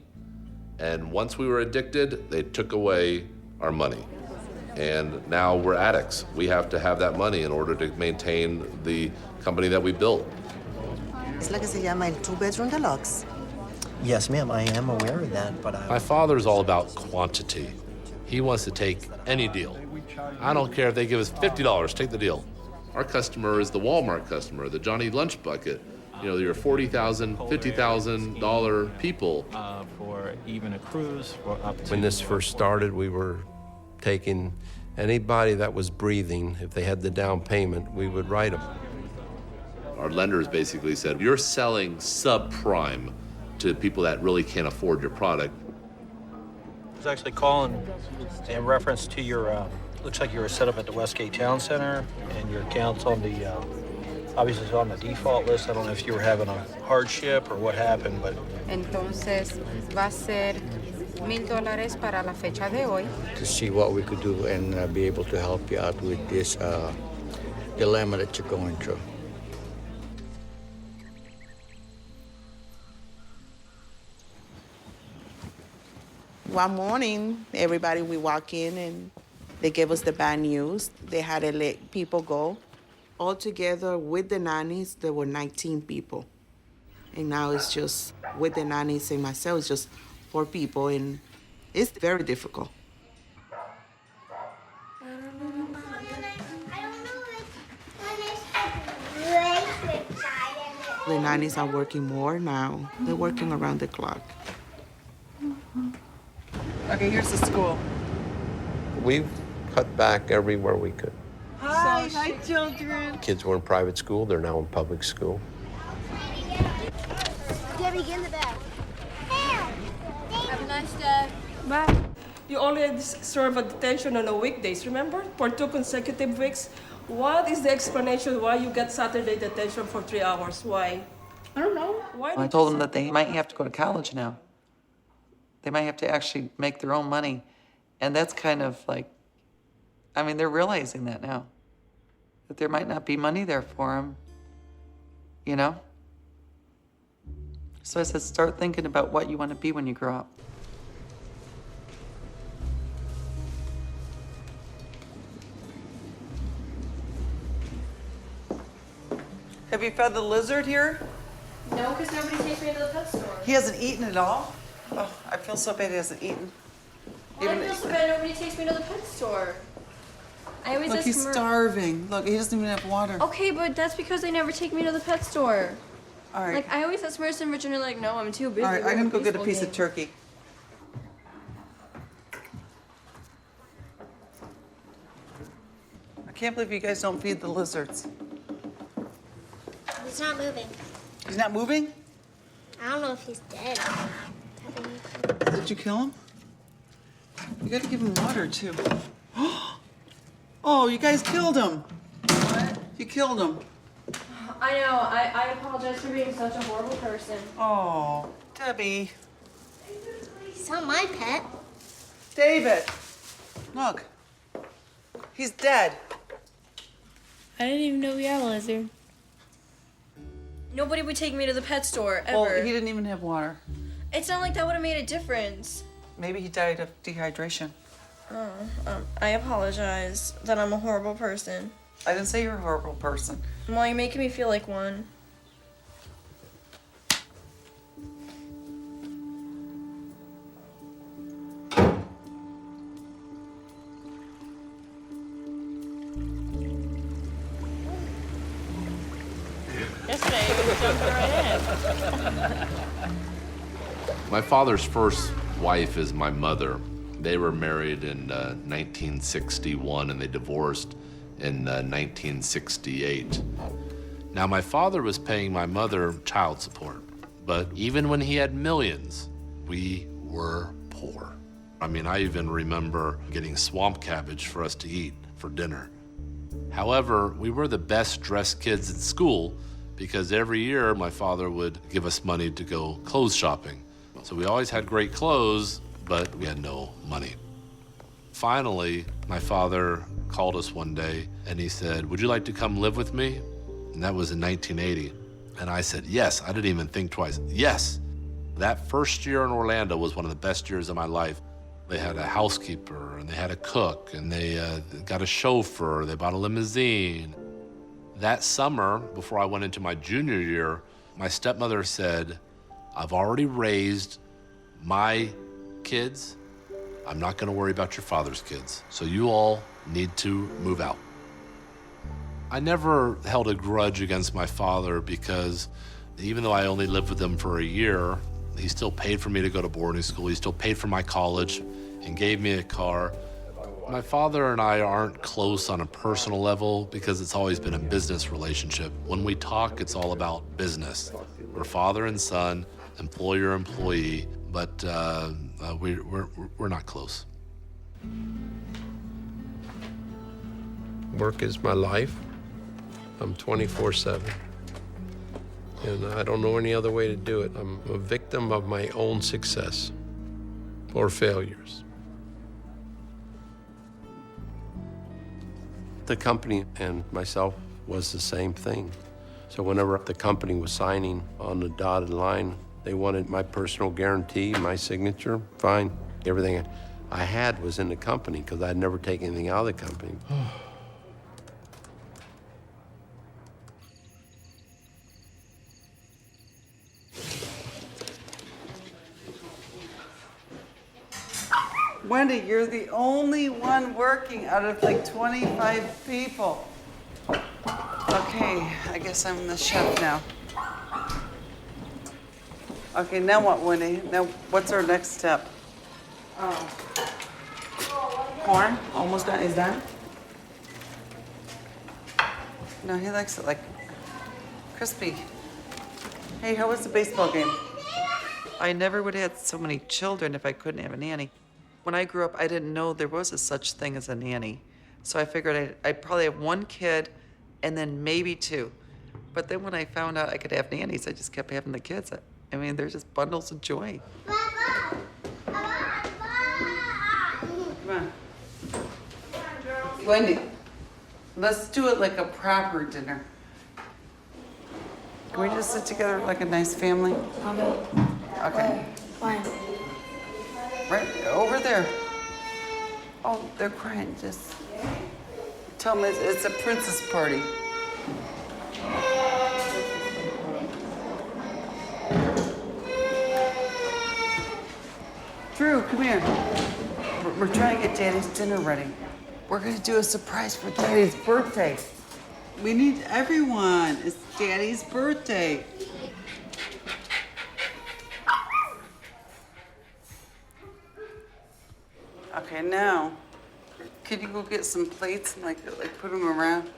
and once we were addicted, they took away our money. And now we're addicts. We have to have that money in order to maintain the company that we built. Es la que se llama el two-bedroom deluxe. Yes, ma'am, I am aware of that, but My father's all about quantity. He wants to take any deal. I don't care if they give us $50, take the deal. Our customer is the Walmart customer, the Johnny Lunch Bucket. You know, your $40,000, $50,000 people. For even a cruise, for up to... When this first started, we were taking anybody that was breathing. If they had the down payment, we would write them. Our lenders basically said, you're selling subprime to people that really can't afford your product. I was actually calling in reference to your, looks like you were set up at the Westgate Town Center, and your account's on the, obviously it's on the default list. I don't know if you were having a hardship or what happened, but... Entonces, va a ser $1,000 para la fecha de hoy. To see what we could do and be able to help you out with this dilemma that you're going through. One morning, everybody, we walk in and they gave us the bad news. They had to let people go. Altogether, with the nannies, there were 19 people. And now it's just, with the nannies and myself, it's just 4 people, and it's very difficult. The nannies are working more now. They're working around the clock. Okay, here's the school. We've cut back everywhere we could. Hi, children. Kids were in private school, they're now in public school. Debbie, get in the bag. Have a nice day. Bye. You only serve a detention on the weekdays, remember? For 2 consecutive weeks. What is the explanation why you get Saturday detention for 3 hours? Why? I don't know. Why? I told them that they might have to go to college now. They might have to actually make their own money. And that's kind of like, I mean, they're realizing that now. That there might not be money there for them, you know? So I said, start thinking about what you want to be when you grow up. Have you fed the lizard here? No, because nobody takes me to the pet store. He hasn't eaten at all? Oh, I feel so bad he hasn't eaten. Well, I feel so bad nobody takes me to the pet store. I always Look, ask he's Mar- starving. Look, he doesn't even have water. Okay, but that's because they never take me to the pet store. All right. Like, I always ask Marissa and Richard, and they're like, no, I'm too busy. All right, We I'm have gonna go get a baseball piece of game." turkey. can't believe you guys don't feed the lizards. He's not moving. He's not moving? I don't know if he's dead. Did you kill him? You gotta give him water, too. Oh, you guys killed him. What? You killed him. I know. I apologize for being such a horrible person. Oh, Debbie. He's not my pet. David, look. He's dead. I didn't even know we had a lizard. Nobody would take me to the pet store, ever. Well, he didn't even have water. It's not like that would have made a difference. Maybe he died of dehydration. I apologize that I'm a horrible person. I didn't say you're a horrible person. Well, you're making me feel like one. Yesterday, you jumped right in. My father's first wife is my mother. They were married in 1961 and they divorced in 1968. Now, my father was paying my mother child support, but even when he had millions, we were poor. I mean, I even remember getting swamp cabbage for us to eat for dinner. However, we were the best dressed kids in school because every year my father would give us money to go clothes shopping. So we always had great clothes, but we had no money. Finally, my father called us one day and he said, "Would you like to come live with me?" And that was in 1980. And I said, yes. I didn't even think twice. Yes. That first year in Orlando was one of the best years of my life. They had a housekeeper and they had a cook and they got a chauffeur, they bought a limousine. That summer, before I went into my junior year, my stepmother said, "I've already raised my kids. I'm not gonna worry about your father's kids. So you all need to move out." I never held a grudge against my father because even though I only lived with him for a year, he still paid for me to go to boarding school. He still paid for my college and gave me a car. My father and I aren't close on a personal level because it's always been a business relationship. When we talk, it's all about business. We're father and son, employer, employee, but we're not close. Work is my life. I'm 24/7. And I don't know any other way to do it. I'm a victim of my own success or failures. The company and myself was the same thing. So whenever the company was signing on the dotted line, they wanted my personal guarantee, my signature, fine. Everything I had was in the company because I'd never taken anything out of the company. Wendy, you're the only one working out of like 25 people. Okay, I guess I'm the chef now. Okay, now what, Wendy? Now, what's our next step? Corn, almost done. Is done? No, he likes it like crispy. Hey, how was the baseball game? I never would have had so many children if I couldn't have a nanny. When I grew up, I didn't know there was a such thing as a nanny. So I figured I'd probably have one kid and then maybe two. But then when I found out I could have nannies, I just kept having the kids. I mean, they're just bundles of joy. Come on. Wendy, let's do it like a proper dinner. Can we just sit together like a nice family? Okay. Fine. Right over there. Oh, they're crying. Just tell them it's a princess party. Drew, come here. We're trying to get Daddy's dinner ready. We're gonna do a surprise for Daddy's birthday. We need everyone. It's Daddy's birthday. Okay, now, Could you go get some plates and like put them around?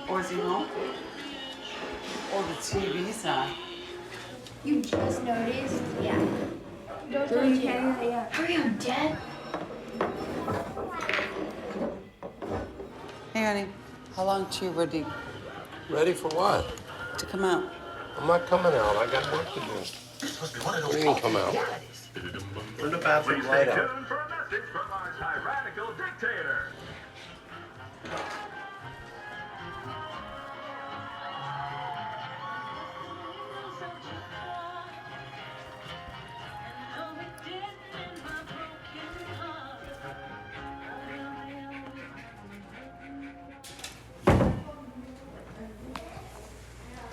Or is he home? Oh, the TV's on. You just noticed? Yeah. Don't tell me yeah. Hurry up, Dad. Hey, honey, how long till you ready Ready for what? to come out? I'm not coming out. I got work to do. You can come out. Turn the bathroom light out.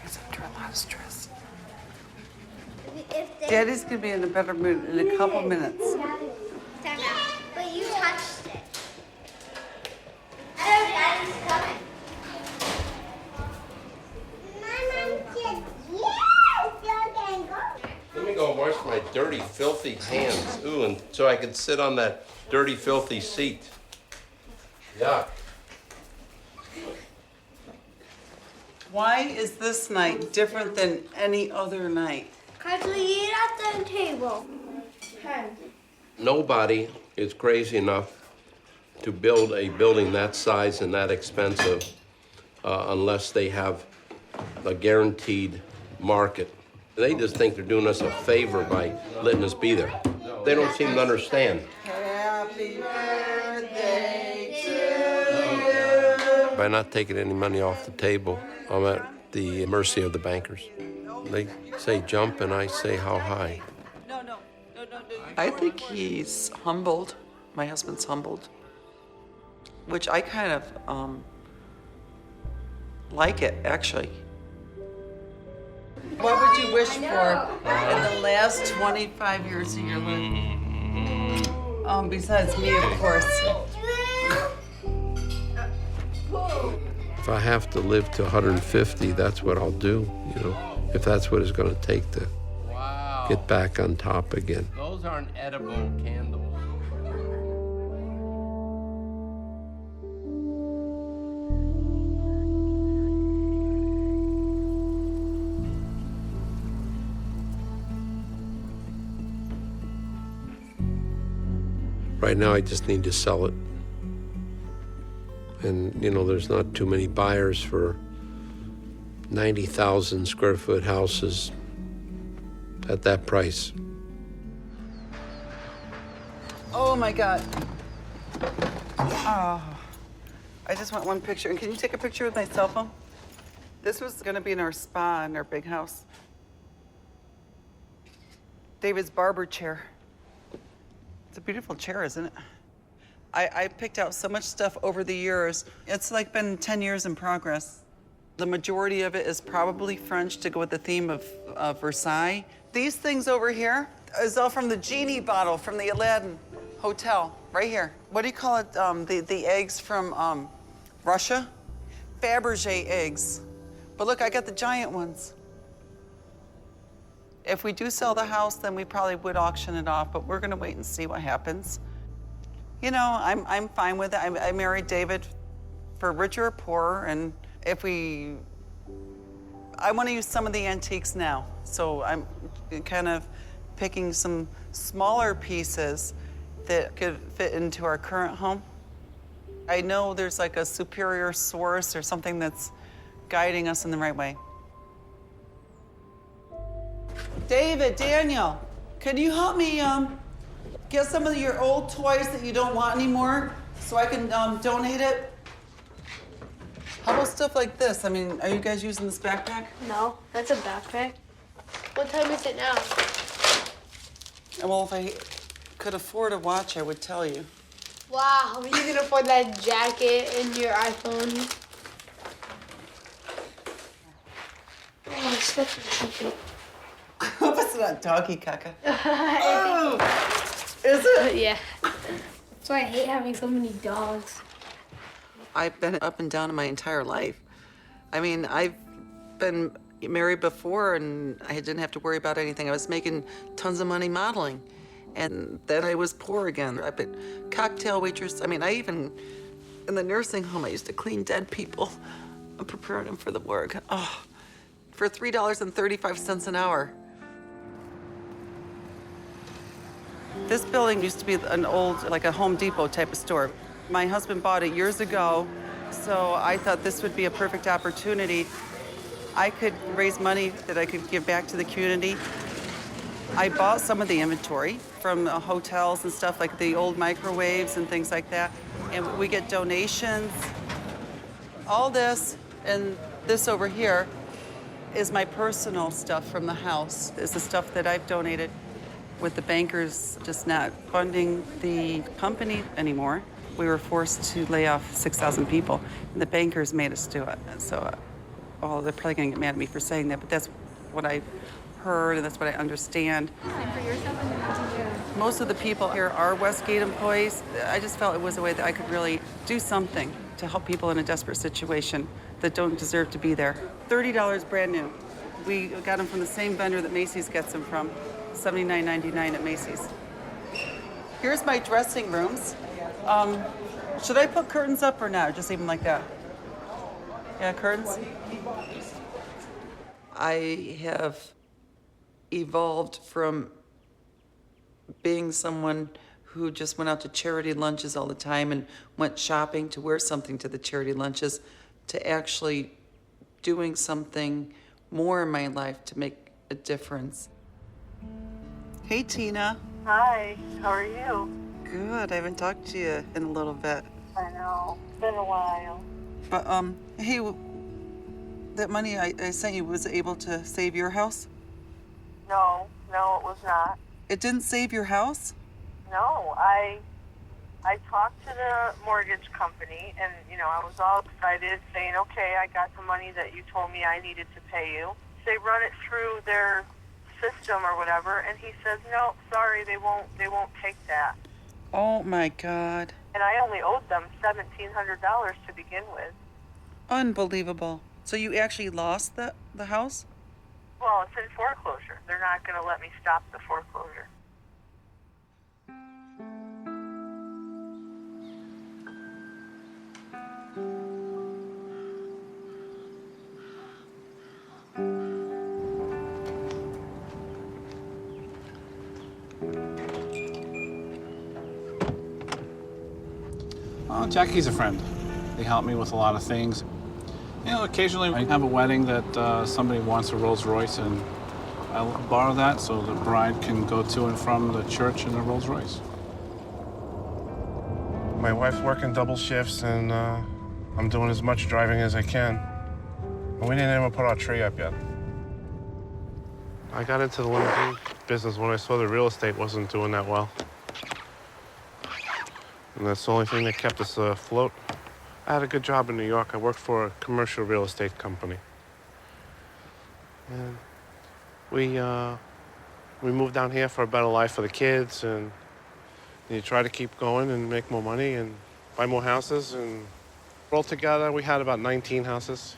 He's under a lot of stress. If they... Daddy's gonna be in a better mood in a couple minutes. But you touched it. I know Daddy's coming. Let me go wash my dirty, filthy hands. Ooh, and so I could sit on that dirty, filthy seat. Yuck. Why is this night different than any other night? Because we eat at the table. Nobody is crazy enough to build a building that size and that expensive unless they have a guaranteed market. They just think they're doing us a favor by letting us be there. They don't seem to understand. Happy birthday to you. By not taking any money off the table, I'm at the mercy of the bankers. They say jump and I say how high. I think he's humbled. My husband's humbled, which I kind of like it, actually. What would you wish for in the last 25 years of your life? Besides me, of course. If I have to live to 150, that's what I'll do, you know, if that's what it's going to take to get back on top again. Those aren't edible candles. Right now, I just need to sell it. And, you know, there's not too many buyers for 90,000 square foot houses at that price. Oh my God. Oh, I just want one picture. And can you take a picture with my cell phone? This was gonna be in our spa in our big house. David's barber chair. It's a beautiful chair, isn't it? I picked out so much stuff over the years. It's like been 10 years in progress. The majority of it is probably French to go with the theme of Versailles. These things over here is all from the genie bottle from the Aladdin Hotel, right here. What do you call it? The eggs from Russia? Fabergé eggs. But look, I got the giant ones. If we do sell the house, then we probably would auction it off, but we're gonna wait and see what happens. You know, I'm fine with it. I married David for richer or poorer, and if I want to use some of the antiques now, so I'm kind of picking some smaller pieces that could fit into our current home. I know there's like a superior source or something that's guiding us in the right way. David, Daniel, can you help me get some of your old toys that you don't want anymore so I can donate it? How about stuff like this? I mean, are you guys using this backpack? No, that's a backpack. What time is it now? Well, if I could afford a watch, I would tell you. Wow, you can afford that jacket and your iPhone. Oh, stuff is something. I hope it's not doggy caca. Oh, is it? Yeah. That's why I hate having so many dogs. I've been up and down my entire life. I mean, I've been married before and I didn't have to worry about anything. I was making tons of money modeling. And then I was poor again. I've been cocktail waitress. I mean, I even, in the nursing home, I used to clean dead people and prepare them for the work. Oh, for $3.35 an hour. This building used to be an old, like a Home Depot type of store. My husband bought it years ago, so I thought this would be a perfect opportunity. I could raise money that I could give back to the community. I bought some of the inventory from hotels and stuff, like the old microwaves and things like that. And we get donations. All this and this over here is my personal stuff from the house. It's the stuff that I've donated. With the bankers just not funding the company anymore, we were forced to lay off 6,000 people. And the bankers made us do it. And so, they're probably gonna get mad at me for saying that, but that's what I heard and that's what I understand. Most of the people here are Westgate employees. I just felt it was a way that I could really do something to help people in a desperate situation that don't deserve to be there. $30 brand new. We got them from the same vendor that Macy's gets them from, $79.99 at Macy's. Here's my dressing rooms. Should I put curtains up or not? Just leave them like that? Yeah, curtains? I have evolved from being someone who just went out to charity lunches all the time and went shopping to wear something to the charity lunches to actually doing something more in my life to make a difference. Hey, Tina. Hi, how are you? Good. I haven't talked to you in a little bit. I know. It's been a while. But, hey, that money I sent you, was it able to save your house? No, it was not. It didn't save your house? No, I talked to the mortgage company, and, I was all excited, saying, okay, I got the money that you told me I needed to pay you. They run it through their system or whatever, and he says, no, sorry, they won't take that. Oh, my God. And I only owed them $1,700 to begin with. Unbelievable. So you actually lost the house? Well, it's in foreclosure. They're not going to let me stop the foreclosure. Well, Jackie's a friend. They help me with a lot of things. Occasionally I have a wedding that somebody wants a Rolls Royce, and I'll borrow that so the bride can go to and from the church in a Rolls Royce. My wife's working double shifts, and I'm doing as much driving as I can. And we didn't even put our tree up yet. I got into the limousine business when I saw the real estate wasn't doing that well. And that's the only thing that kept us afloat. I had a good job in New York. I worked for a commercial real estate company. And we moved down here for a better life for the kids, and you try to keep going and make more money and buy more houses. And altogether, we had about 19 houses.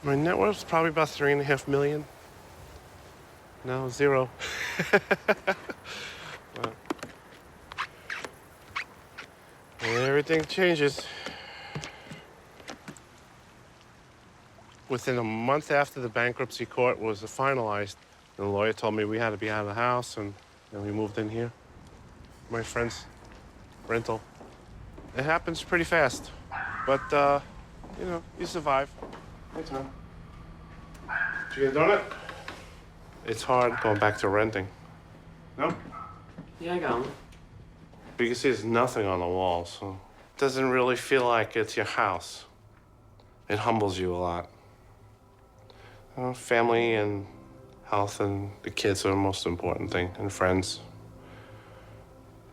My net worth's probably about $3.5 million. No, zero. But everything changes. Within a month after the bankruptcy court was finalized, the lawyer told me we had to be out of the house, and we moved in here. My friend's rental. It happens pretty fast, but you survive. Hey, Tom. Did you get a donut? It's hard going back to renting. No? Yeah, I got one. You can see there's nothing on the wall, so it doesn't really feel like it's your house. It humbles you a lot. Family and health and the kids are the most important thing, and friends.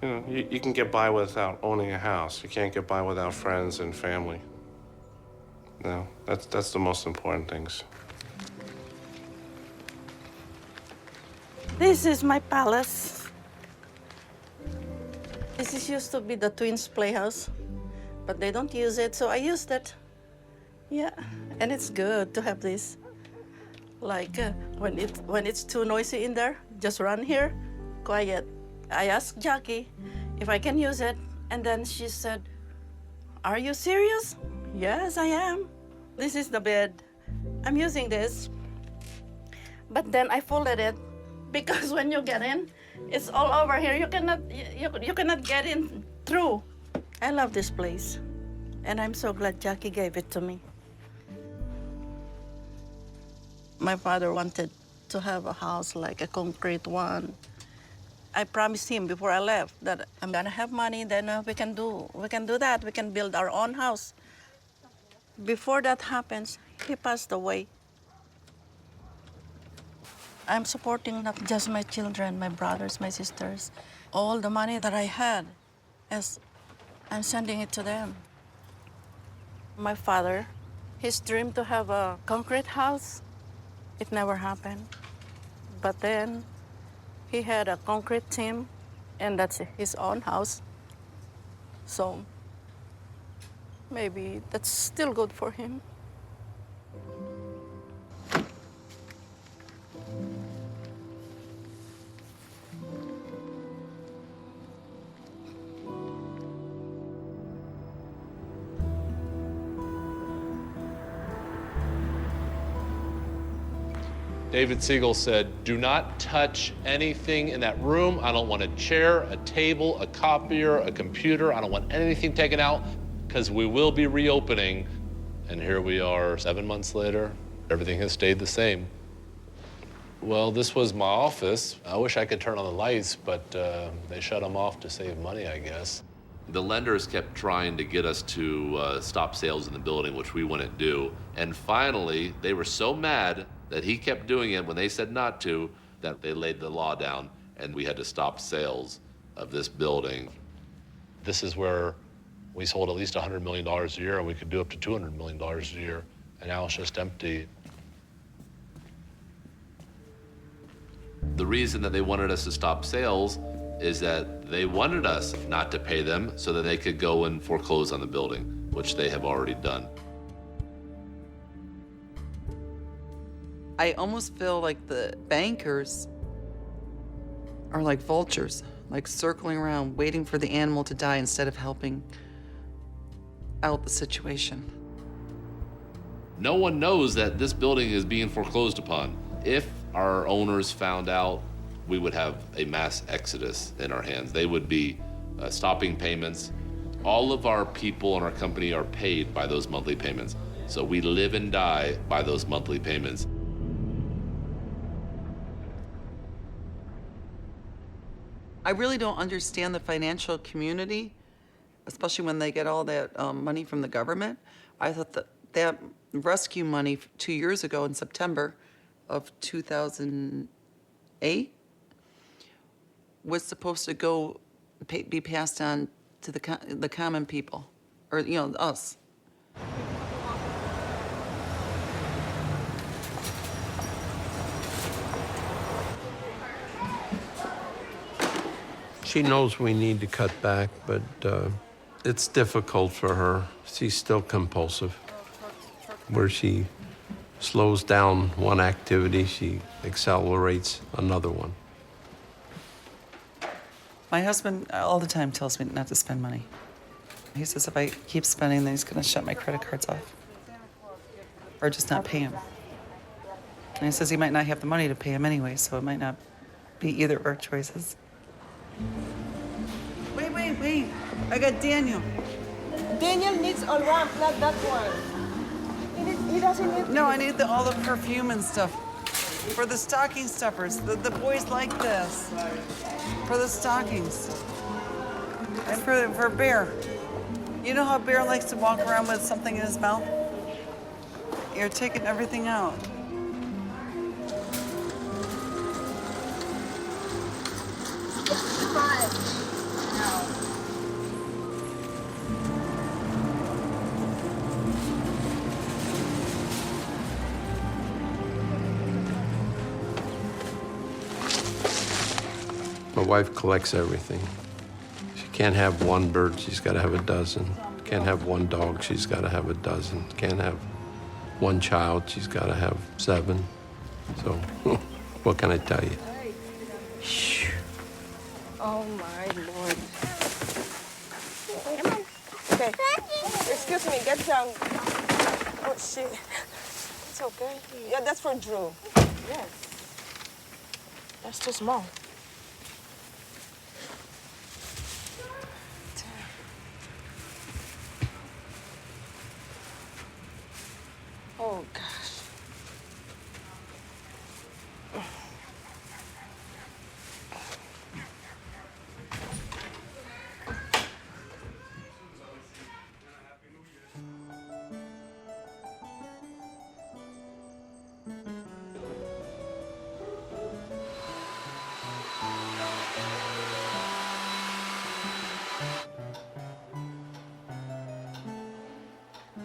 You can get by without owning a house. You can't get by without friends and family. No, that's the most important things. This is my palace. This used to be the twins' playhouse, but they don't use it, so I used it. Yeah, and it's good to have this. Like when it's too noisy in there, just run here, quiet. I asked Jackie if I can use it, and then she said, "Are you serious?" Yes, I am. This is the bed. I'm using this. But then I folded it because when you get in, it's all over here. You cannot get in through. I love this place, and I'm so glad Jackie gave it to me. My father wanted to have a house like a concrete one. I promised him before I left that I'm gonna have money, then we can do that. We can build our own house. Before that happens, he passed away. I'm supporting not just my children, my brothers, my sisters. All the money that I had, as I'm sending it to them. My father, his dream to have a concrete house, it never happened. But then he had a concrete team, and that's his own house. So maybe that's still good for him. David Siegel said, "Do not touch anything in that room. I don't want a chair, a table, a copier, a computer. I don't want anything taken out because we will be reopening." And here we are 7 months later. Everything has stayed the same. Well, this was my office. I wish I could turn on the lights, but they shut them off to save money, I guess. The lenders kept trying to get us to stop sales in the building, which we wouldn't do. And finally, they were so mad that he kept doing it when they said not to, that they laid the law down, and we had to stop sales of this building. This is where we sold at least $100 million a year, and we could do up to $200 million a year, and now it's just empty. The reason that they wanted us to stop sales is that they wanted us not to pay them so that they could go and foreclose on the building, which they have already done. I almost feel like the bankers are like vultures, like circling around, waiting for the animal to die instead of helping out the situation. No one knows that this building is being foreclosed upon. If our owners found out, we would have a mass exodus in our hands. They would be stopping payments. All of our people in our company are paid by those monthly payments. So we live and die by those monthly payments. I really don't understand the financial community, especially when they get all that money from the government. I thought that rescue money 2 years ago in September of 2008 was supposed to be passed on to the common people, or us. She knows we need to cut back, but it's difficult for her. She's still compulsive. Where she slows down one activity, she accelerates another one. My husband all the time tells me not to spend money. He says if I keep spending, then he's gonna shut my credit cards off. Or just not pay him. And he says he might not have the money to pay him anyway, so it might not be either of our choices. Wait. I got Daniel. Daniel needs a lamp, not that one. He doesn't need. No, I need all the perfume and stuff. For the stocking stuffers. The boys like this. For the stockings. And for Bear. You know how Bear likes to walk around with something in his mouth? You're taking everything out. My wife collects everything. She can't have one bird, she's got to have a dozen. Can't have one dog, she's got to have a dozen. Can't have one child, she's got to have 7. So, what can I tell you? Oh my Lord. Come on. Okay. Excuse me, get down. Oh shit. It's okay. Yeah, that's for Drew. Yes. That's too small. Oh gosh.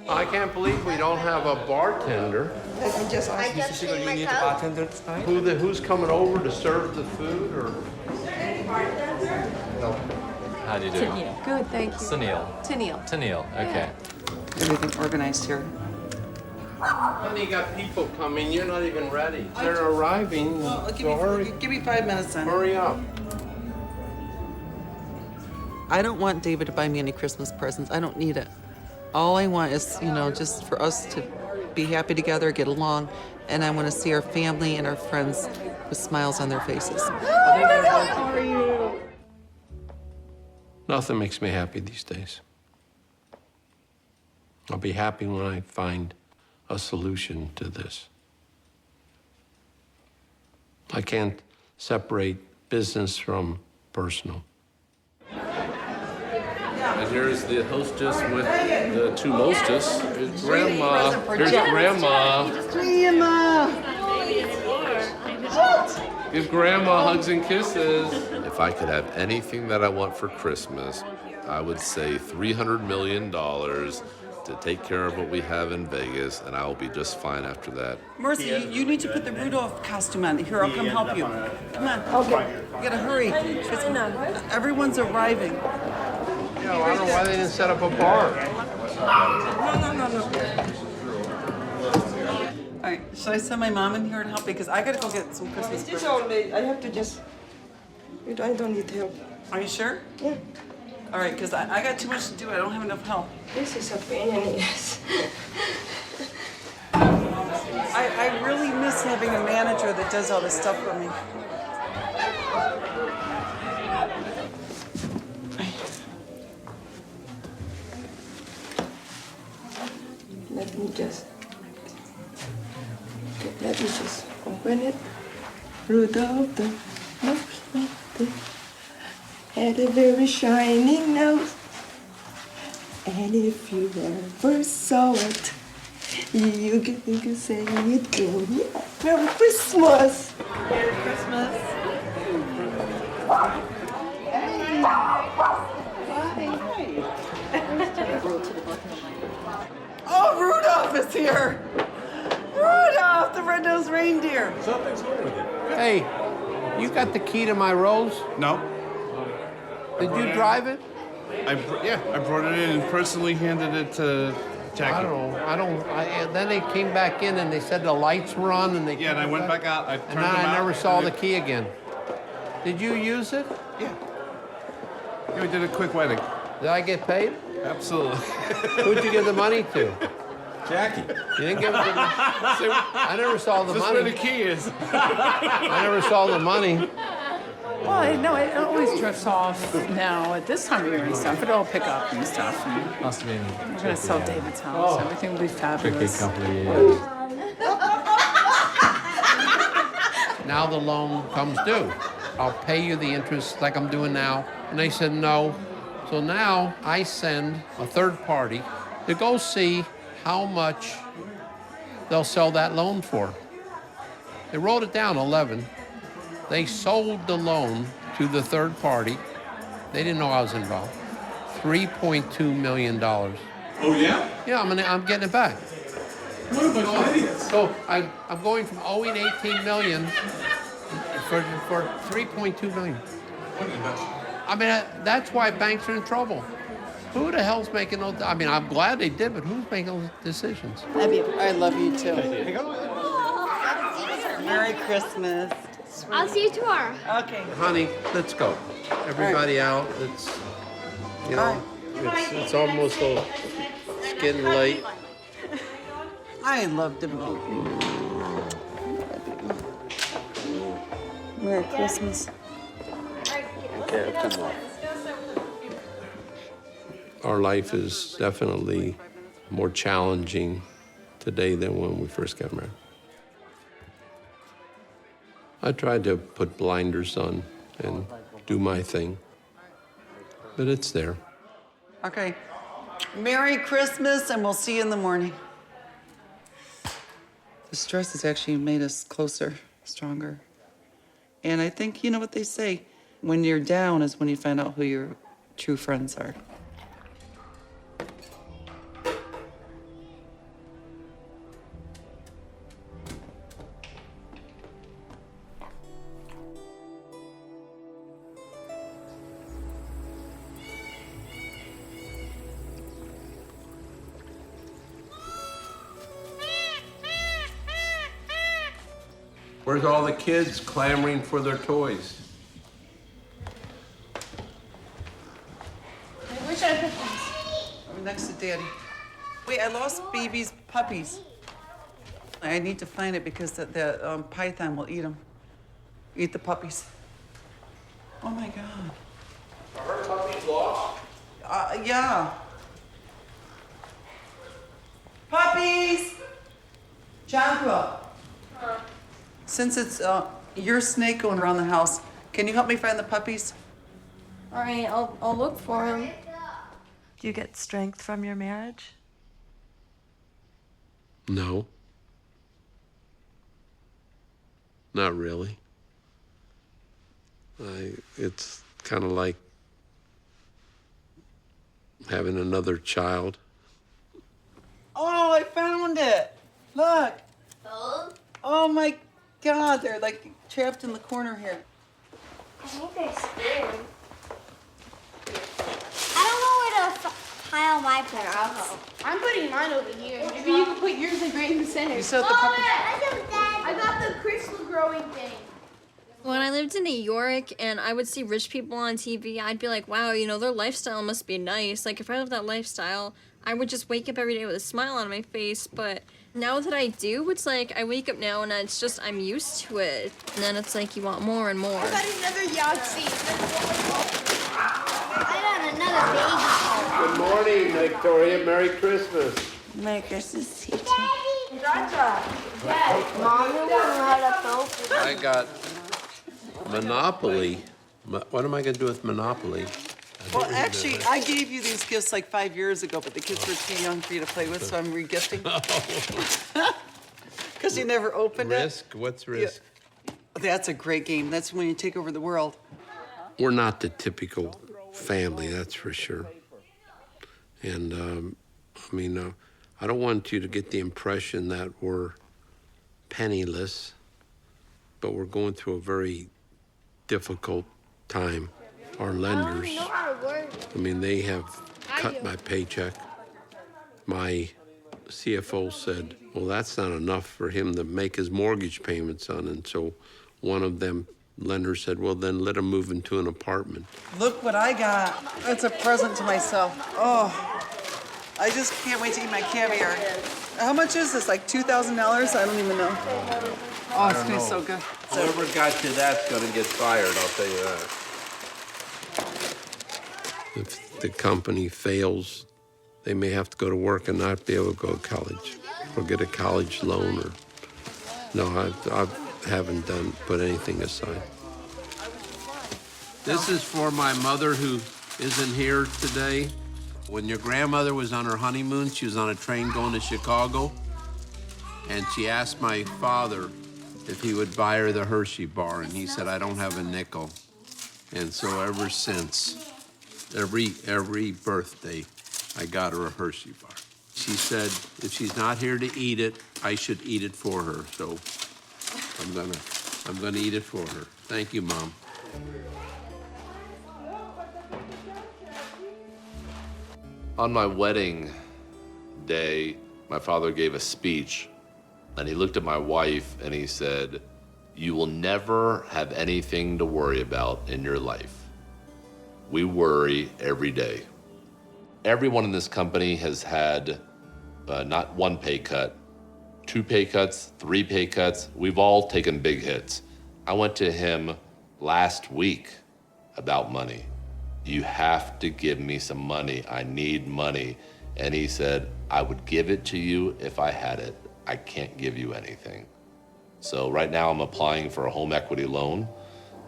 I can't believe we don't have a bartender. I just Siegel, you need a bartender tonight? Who's coming over to serve the food, or? No. How do you do? Good, thank you. Tennille. Tennille, okay. Everything organized here. Honey, you got people coming, you're not even ready. They're arriving, so hurry. Give me 5 minutes then. Hurry up. I don't want David to buy me any Christmas presents. I don't need it. All I want is, just for us to be happy together, get along, and I want to see our family and our friends with smiles on their faces. How are you? Nothing makes me happy these days. I'll be happy when I find a solution to this. I can't separate business from personal. And here's the hostess with the 2 mostess. Here's Grandma. Here's Grandma. Give Grandma hugs and kisses. If I could have anything that I want for Christmas, I would say $300 million to take care of what we have in Vegas, and I will be just fine after that. Mercy, you need to put the Rudolph costume on. Here, I'll come help you. Come on. Okay. You gotta hurry. Everyone's arriving. Yeah, I don't know why they didn't set up a bar. No. All right, should I send my mom in here to help? Because I gotta go get some Christmas It's presents. all late. I have to just. I don't need help. Are you sure? Yeah. All right, because I got too much to do. I don't have enough help. This is a pain in the ass. I really miss having a manager that does all this stuff for me. Let me just open it. Rudolph the nose had a very shining nose. And if you ever saw it, you can say it again. Yeah. Merry Christmas! Merry Christmas. Oh, Rudolph is here! Rudolph, the red-nosed reindeer. Something's wrong with you. Hey, you got the key to my Rolls? No. Did you drive it? I brought it in and personally handed it to Jackie. Then they came back in and they said the lights were on and they... Yeah, and I went back out, I turned them out. I never saw the key again. Did you use it? Yeah, we did a quick wedding. Did I get paid? Absolutely. Who'd you give the money to? Jackie. You didn't give it to me? I never saw the This is money. where the key is. I never saw the money. Well, no, it always drifts off now at this time of year and stuff. It'll pick up and stuff. And Must have been. we're going to sell David's house. Everything will be Tricky fabulous. couple of years. Now the loan comes due. I'll pay you the interest like I'm doing now. And they said no. So now I send a third party to go see how much they'll sell that loan for. They wrote it down, 11. They sold the loan to the third party. They didn't know I was involved. $3.2 million. Oh, yeah? Yeah, I'm getting it back. What a bunch of idiots. So I'm going from owing $18 million for $3.2 million. I mean, that's why banks are in trouble. Who the hell's making those? I mean, I'm glad they did, but who's making those decisions? Love you. I love you too. Merry Christmas. I'll see you tomorrow. Okay. Honey, let's go. Everybody out. It's, you know, it's almost it's getting late. I love the movie. Merry Christmas. Okay, come on. Our life is definitely more challenging today than when we first got married. I tried to put blinders on and do my thing, but it's there. Okay. Merry Christmas, and we'll see you in the morning. The stress has actually made us closer, stronger. And I think, you know what they say, when you're down is when you find out who your true friends are. Where's all the kids clamoring for their toys? I wish I put these. I'm next to Daddy. Wait, I lost baby's puppies. I need to find it because the python will eat them. Eat the puppies. Oh my God. Are her puppies lost? Yeah. Puppies! Jonquil. Since it's your snake going around the house, can you help me find the puppies? All right, I'll look for him. Do you get strength from your marriage? No. Not really. It's kind of like having another child. Oh, I found it. Look. Oh my God, they're like trapped in the corner here. I think they're scared. I don't know where to pile my presents. I'm putting mine over here. Maybe you can put yours right in the center. You still have the puppies? I got the crystal growing thing. When I lived in New York and I would see rich people on TV, I'd be like, wow, you know, their lifestyle must be nice. Like, if I lived that lifestyle, I would just wake up every day with a smile on my face. But now that I do, it's like I wake up now and it's just, I'm used to it. And then it's like you want more and more. I got another Yahtzee. I got another baby. Good morning, Victoria. Merry Christmas. Merry Christmas to you too. Mom, you want to know how to throw? I got Monopoly. What am I going to do with Monopoly? Well, actually, I gave you these gifts like 5 years ago, but the kids were too young for you to play with, so I'm regifting. Because you never opened it. Risk? What's Risk? Yeah. That's a great game. That's when you take over the world. We're not the typical family, that's for sure. And, I mean, I don't want you to get the impression that we're penniless, but we're going through a very difficult time. Our lenders, I mean, they have cut my paycheck. My CFO said, well, that's not enough for him to make his mortgage payments on. And so one of them lenders said, well, then let him move into an apartment. Look what I got. That's a present to myself. Oh, I just can't wait to eat my caviar. How much is this, like $2,000? I don't even know. Oh, it's gonna be so good. Whoever got you that's gonna get fired, I'll tell you that. If the company fails, they may have to go to work and not be able to go to college or get a college loan or, no, I haven't put anything aside. This is for my mother who isn't here today. When your grandmother was on her honeymoon, she was on a train going to Chicago, and she asked my father if he would buy her the Hershey bar, and he said, I don't have a nickel. And so ever since, every birthday, I got her a Hershey bar. She said, if she's not here to eat it, I should eat it for her. So I'm gonna eat it for her. Thank you, Mom. On my wedding day, my father gave a speech, and he looked at my wife and he said, "You will never have anything to worry about in your life. We worry every day." Everyone in this company has had not one pay cut, 2 pay cuts, 3 pay cuts. We've all taken big hits. I went to him last week about money. "You have to give me some money. I need money." And he said, "I would give it to you if I had it. I can't give you anything." So right now I'm applying for a home equity loan,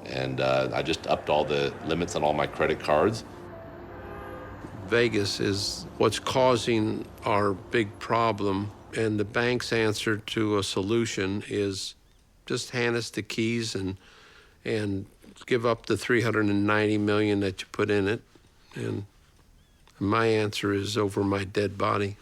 and I just upped all the limits on all my credit cards. Vegas is what's causing our big problem, and the bank's answer to a solution is just hand us the keys and give up the $390 million that you put in it. And my answer is over my dead body.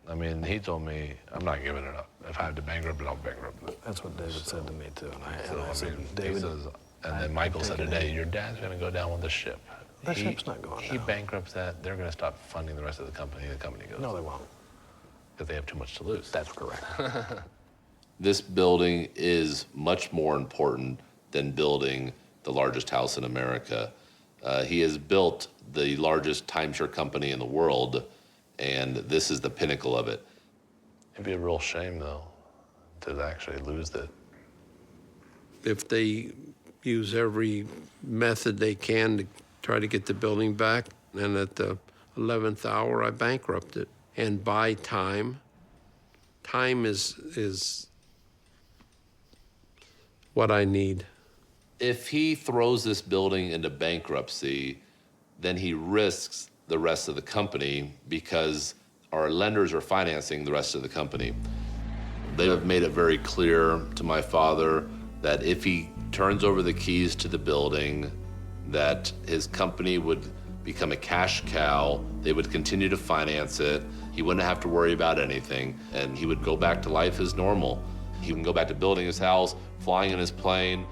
I mean, he told me, I'm not giving it up. If I have to bankrupt it, I'll bankrupt it. That's what David said to me, too. And I said, mean, David, and then Michael said today, your dad's going to go down with the ship. That ship's not going He down. bankrupts that, they're going to stop funding the rest of the company goes. No, they won't. Because they have too much to lose. That's correct. This building is much more important than building the largest house in America. He has built the largest timeshare company in the world, and this is the pinnacle of it. It'd be a real shame, though, to actually lose it. If they use every method they can to try to get the building back, and at the 11th hour, I bankrupt it and buy time. Time is what I need. If he throws this building into bankruptcy, then he risks the rest of the company because our lenders are financing the rest of the company. They have made it very clear to my father that if he turns over the keys to the building, that his company would become a cash cow. They would continue to finance it. He wouldn't have to worry about anything, and he would go back to life as normal. He can go back to building his house, flying in his plane,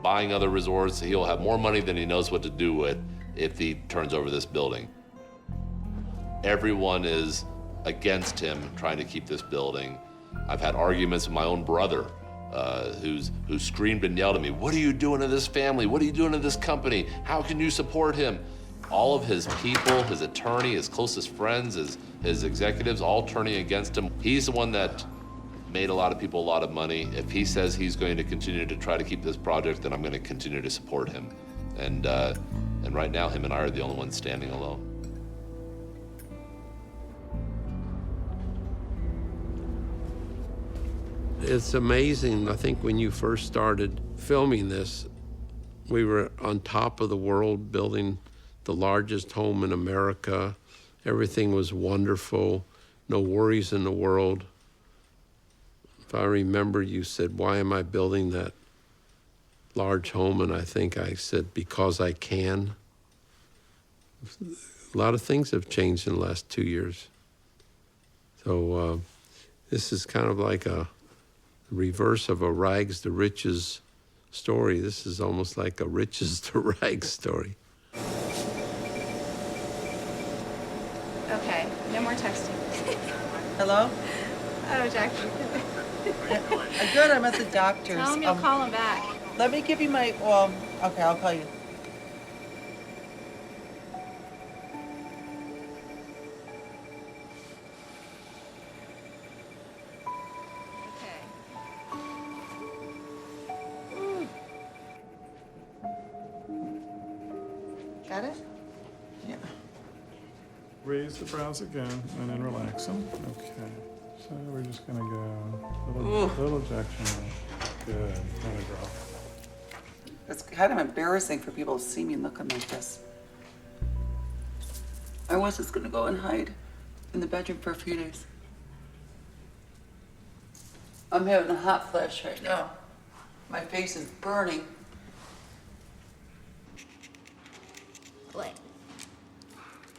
buying other resorts. He'll have more money than he knows what to do with if he turns over this building. Everyone is against him trying to keep this building. I've had arguments with my own brother who screamed and yelled at me, "What are you doing to this family? What are you doing to this company? How can you support him?" All of his people, his attorney, his closest friends, his executives, all turning against him. He's the one that made a lot of people a lot of money. If he says he's going to continue to try to keep this project, then I'm going to continue to support him. And right now, him and I are the only ones standing alone. It's amazing. I think when you first started filming this, we were on top of the world building the largest home in America. Everything was wonderful, no worries in the world. If I remember, you said, "Why am I building that large home?" And I think I said, "Because I can." A lot of things have changed in the last 2 years. So this is kind of like a reverse of a rags to riches story. This is almost like a riches to rags story. Okay, no more texting. Hello? Oh, Jackie. Good, I'm at the doctor's. Tell him you'll call him back. Let me give you my, okay, I'll call you. Got it? Yeah. Raise the brows again and then relax them. Okay. So we're just gonna go little ejection. Good. Let it drop. It's kind of embarrassing for people to see me looking like this. I was just gonna go and hide in the bedroom for a few days. I'm having a hot flash right now. My face is burning. What?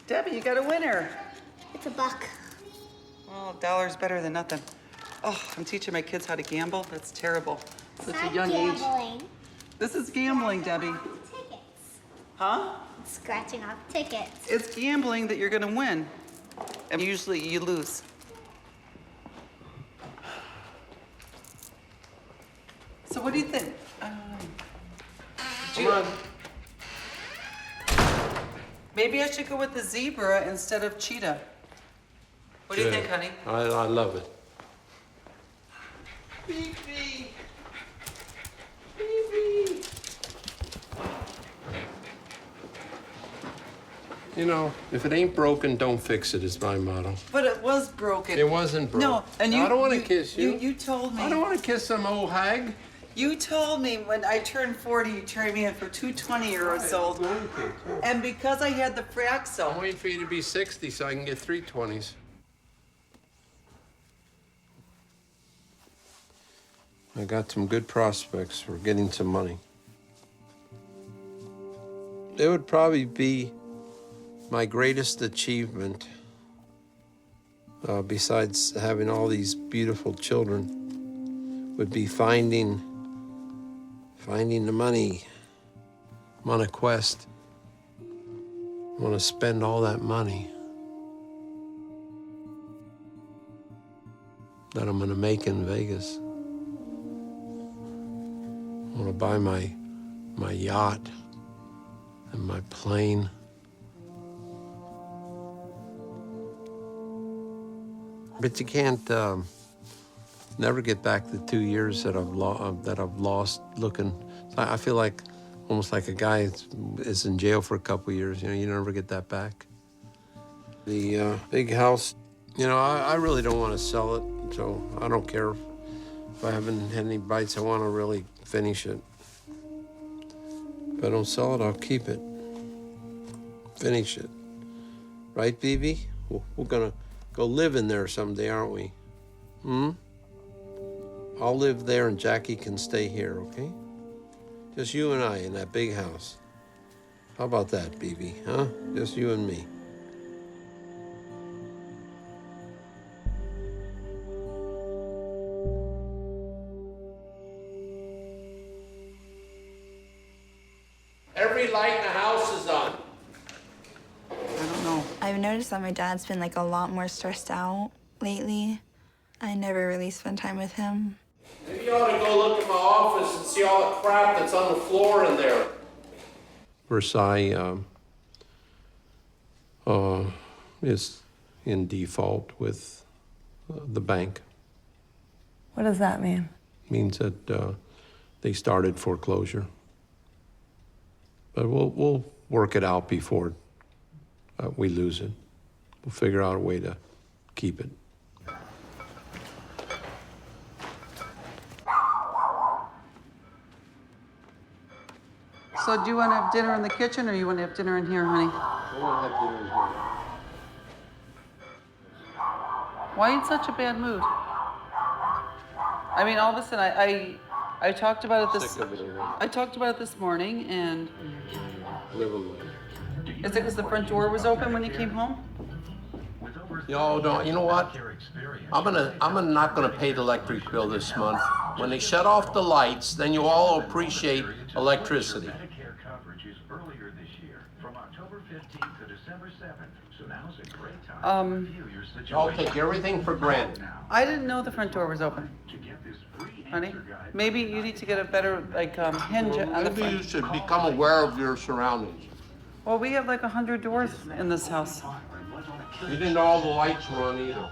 Debbie, you got a winner. It's $1. Well, $1's better than nothing. Oh, I'm teaching my kids how to gamble. That's terrible. Such a young age. Gambling. This is gambling, Debbie. Tickets. Huh? scratching off tickets. It's gambling that you're gonna win. And usually you lose. So what do you think? Come on. Maybe I should go with the zebra instead of cheetah. What do you think, honey? I love it. Beep-beep. Beep-beep. You know, if it ain't broken, don't fix it is my motto. But it was broken. It wasn't broken. No, and you. I don't want to kiss you. You told me. I don't want to kiss some old hag. You told me when I turned 40, you turned me in for 2 20-year-olds old. And because I had the Fraxel. I'm waiting for you to be 60 so I can get 3 20s. I got some good prospects for getting some money. It would probably be my greatest achievement, besides having all these beautiful children, would be finding the money. I'm on a quest. I want to spend all that money that I'm going to make in Vegas. I want to buy my yacht and my plane. But you can't never get back the 2 years that I've lost looking. I feel like almost like a guy is in jail for a couple years. You know, you never get that back. The big house, you know, I really don't want to sell it, so I don't care if I haven't had any bites. I want to really finish it. If I don't sell it, I'll keep it. Finish it. Right, BB? We're gonna go live in there someday, aren't we? I'll live there and Jackie can stay here, okay? Just you and I in that big house. How about that, BB, huh? Just you and me. Every light in the house is on. I don't know. I've noticed that my dad's been like a lot more stressed out lately. I never really spend time with him. Maybe you ought to go look at my office and see all the crap that's on the floor in there. Versailles is in default with the bank. What does that mean? Means that they started foreclosure. But we'll work it out before we lose it. We'll figure out a way to keep it. So do you want to have dinner in the kitchen or you want to have dinner in here, honey? I want to have dinner in here. Why are you in such a bad mood? I mean, all of a sudden, I talked about it this. Sick of it already. I talked about it this morning, and Live a life. is it because the front door was open when you came home? Yo, don't. You know what? I'm not gonna pay the electric bill this month. When they shut off the lights, then you all appreciate electricity. Y'all take everything for granted. I didn't know the front door was open. Honey, maybe you need to get a better hinge on the Maybe you front. should become aware of your surroundings. Well, we have like 100 doors in this house. You didn't know all the lights were on either.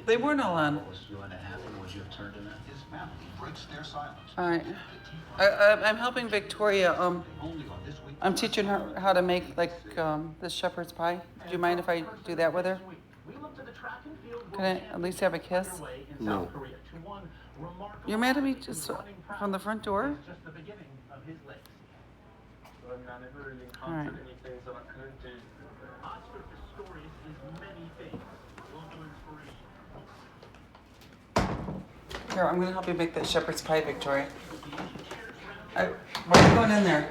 They weren't all on. All right. I'm helping Victoria. I'm teaching her how to make this shepherd's pie. Do you mind if I do that with her? Can I at least have a kiss? No. You're mad at me just from the front door? All right. Here, I'm gonna help you make that shepherd's pie, Victoria. Why are you going in there?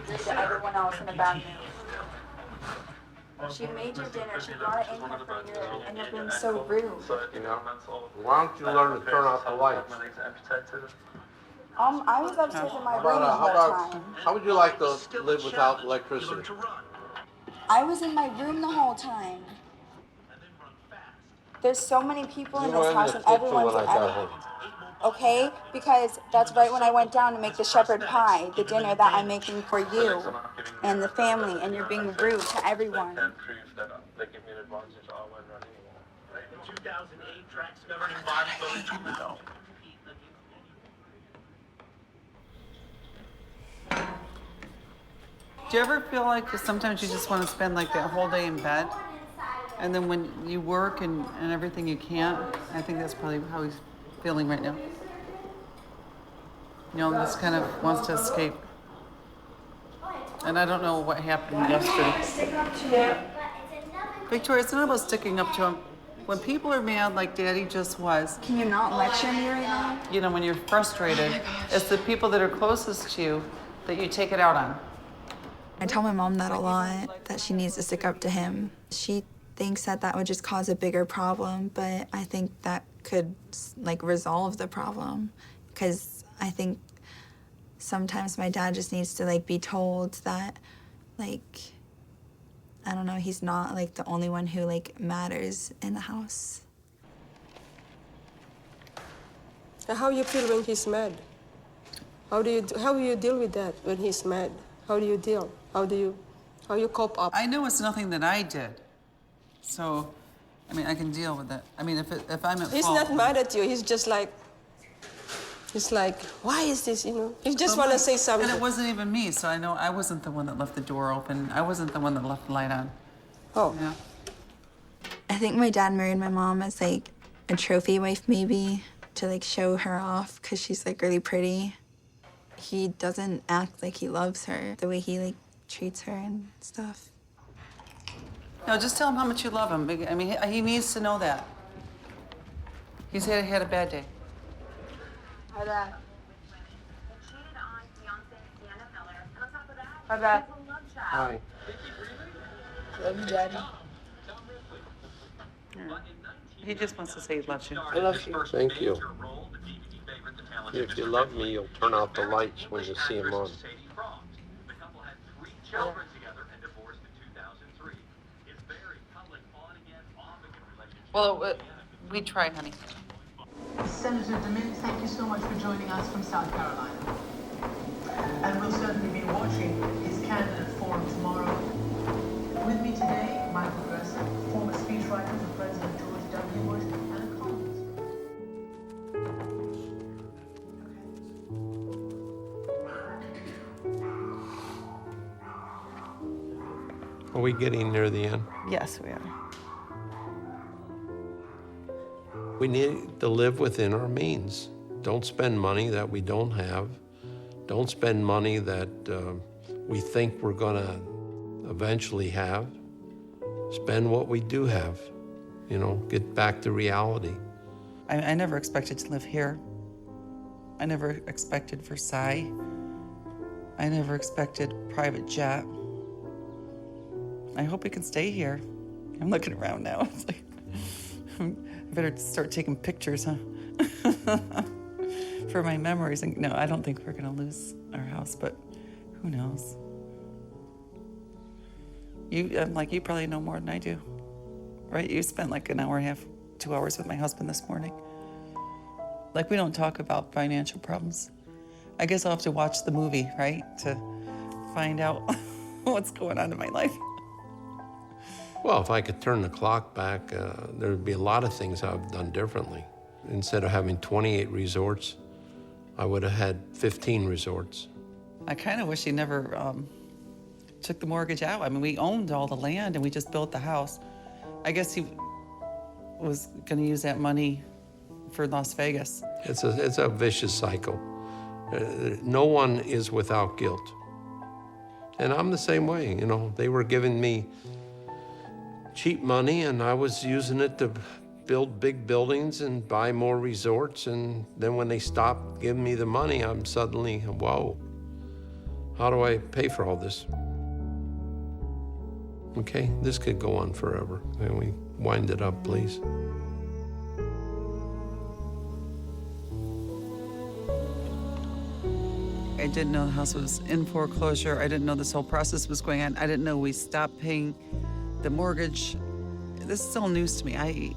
To everyone else in the bad mood. She made your dinner. She brought it in here for you, and you're being so rude. You know, why don't you learn to turn off the lights? I was upstairs in my room the whole time. How would you like to live without electricity? I was in my room the whole time. There's so many people in this house and everyone's okay? Because that's right when I went down to make the shepherd pie, the dinner that I'm making for you and the family, and you're being rude to everyone. Do you ever feel like sometimes you just want to spend like that whole day in bed? And then when you work and everything, you can't? I think that's probably how he's feeling right now. You know, just kind of wants to escape. And I don't know what happened yesterday. Victoria, it's not about sticking up to him. When people are mad like Daddy just was. Can you not lecture me right now? You know, when you're frustrated, it's the people that are closest to you that you take it out on. I tell my mom that a lot, that she needs to stick up to him. She thinks that that would just cause a bigger problem, but I think that could like resolve the problem. Because I think sometimes my dad just needs to like be told that like, I don't know, he's not like the only one who like matters in the house. How you feel when he's mad? How do you deal with that when he's mad? How do you deal? How you cope up? I know it's nothing that I did. So, I mean, I can deal with it. I mean, if I'm at fault. He's not mad at you. He's like, why is this, you know? He just want to say something. And it wasn't even me, so I know I wasn't the one that left the door open. I wasn't the one that left the light on. Oh. Yeah. I think my dad married my mom as like a trophy wife maybe, to like show her off because she's like really pretty. He doesn't act like he loves her, the way he like treats her and stuff. No, just tell him how much you love him. I mean, he needs to know that. He's had a bad day. Hi, Dad. Hi, Dad. Hi. Love you, Daddy. Yeah. He just wants to say he loves you. I love you. Thank you. If you love me, you'll turn out the lights when you see them on. Well, we try, honey. Senator Dominguez, thank you so much for joining us from South Carolina. And we'll certainly be watching his candidate forum tomorrow. With me today, Michael Gressel, former speechwriter for President George W. Bush and a columnist. Are we getting near the end? Yes, we are. We need to live within our means. Don't spend money that we don't have. Don't spend money that we think we're gonna eventually have. Spend what we do have. You know, get back to reality. I never expected to live here. I never expected Versailles. I never expected private jet. I hope we can stay here. I'm looking around now. It's like, I better start taking pictures, huh? For my memories. And no, I don't think we're gonna lose our house, but who knows? You probably know more than I do, right? You spent like an hour and a half, 2 hours with my husband this morning. Like, we don't talk about financial problems. I guess I'll have to watch the movie, right? To find out what's going on in my life. Well, if I could turn the clock back, there would be a lot of things I've done differently. Instead of having 28 resorts, I would have had 15 resorts. I kind of wish he never took the mortgage out. I mean, we owned all the land and we just built the house. I guess he was gonna use that money for Las Vegas. It's a vicious cycle. No one is without guilt. And I'm the same way, you know. They were giving me cheap money and I was using it to build big buildings and buy more resorts, and then when they stopped giving me the money, I'm suddenly, whoa, how do I pay for all this? Okay, this could go on forever. Can we wind it up, please? I didn't know the house was in foreclosure. I didn't know this whole process was going on. I didn't know we stopped paying the mortgage. This is all news to me. I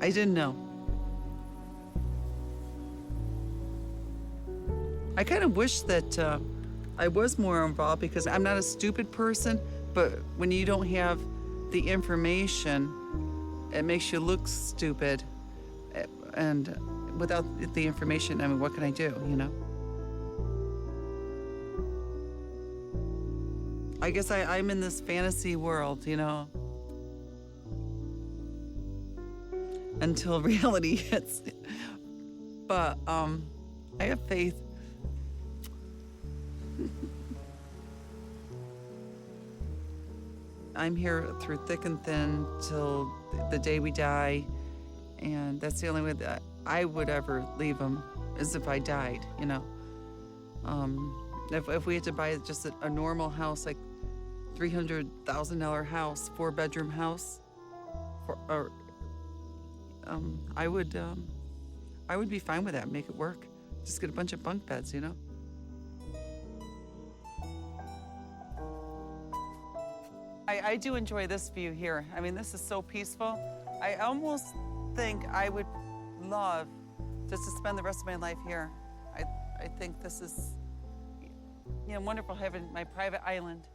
didn't know. I kind of wish that I was more involved because I'm not a stupid person, but when you don't have the information, it makes you look stupid. And without the information, I mean, what can I do, you know? I guess I'm in this fantasy world, you know? Until reality hits. But I have faith. I'm here through thick and thin till the day we die, and that's the only way that I would ever leave him, is if I died, you know. If we had to buy just a normal house, like $300,000 house, 4-bedroom house, I would be fine with that, make it work. Just get a bunch of bunk beds, you know. I do enjoy this view here. I mean, this is so peaceful. I almost think I would love just to spend the rest of my life here. I think this is, you know, wonderful having my private island.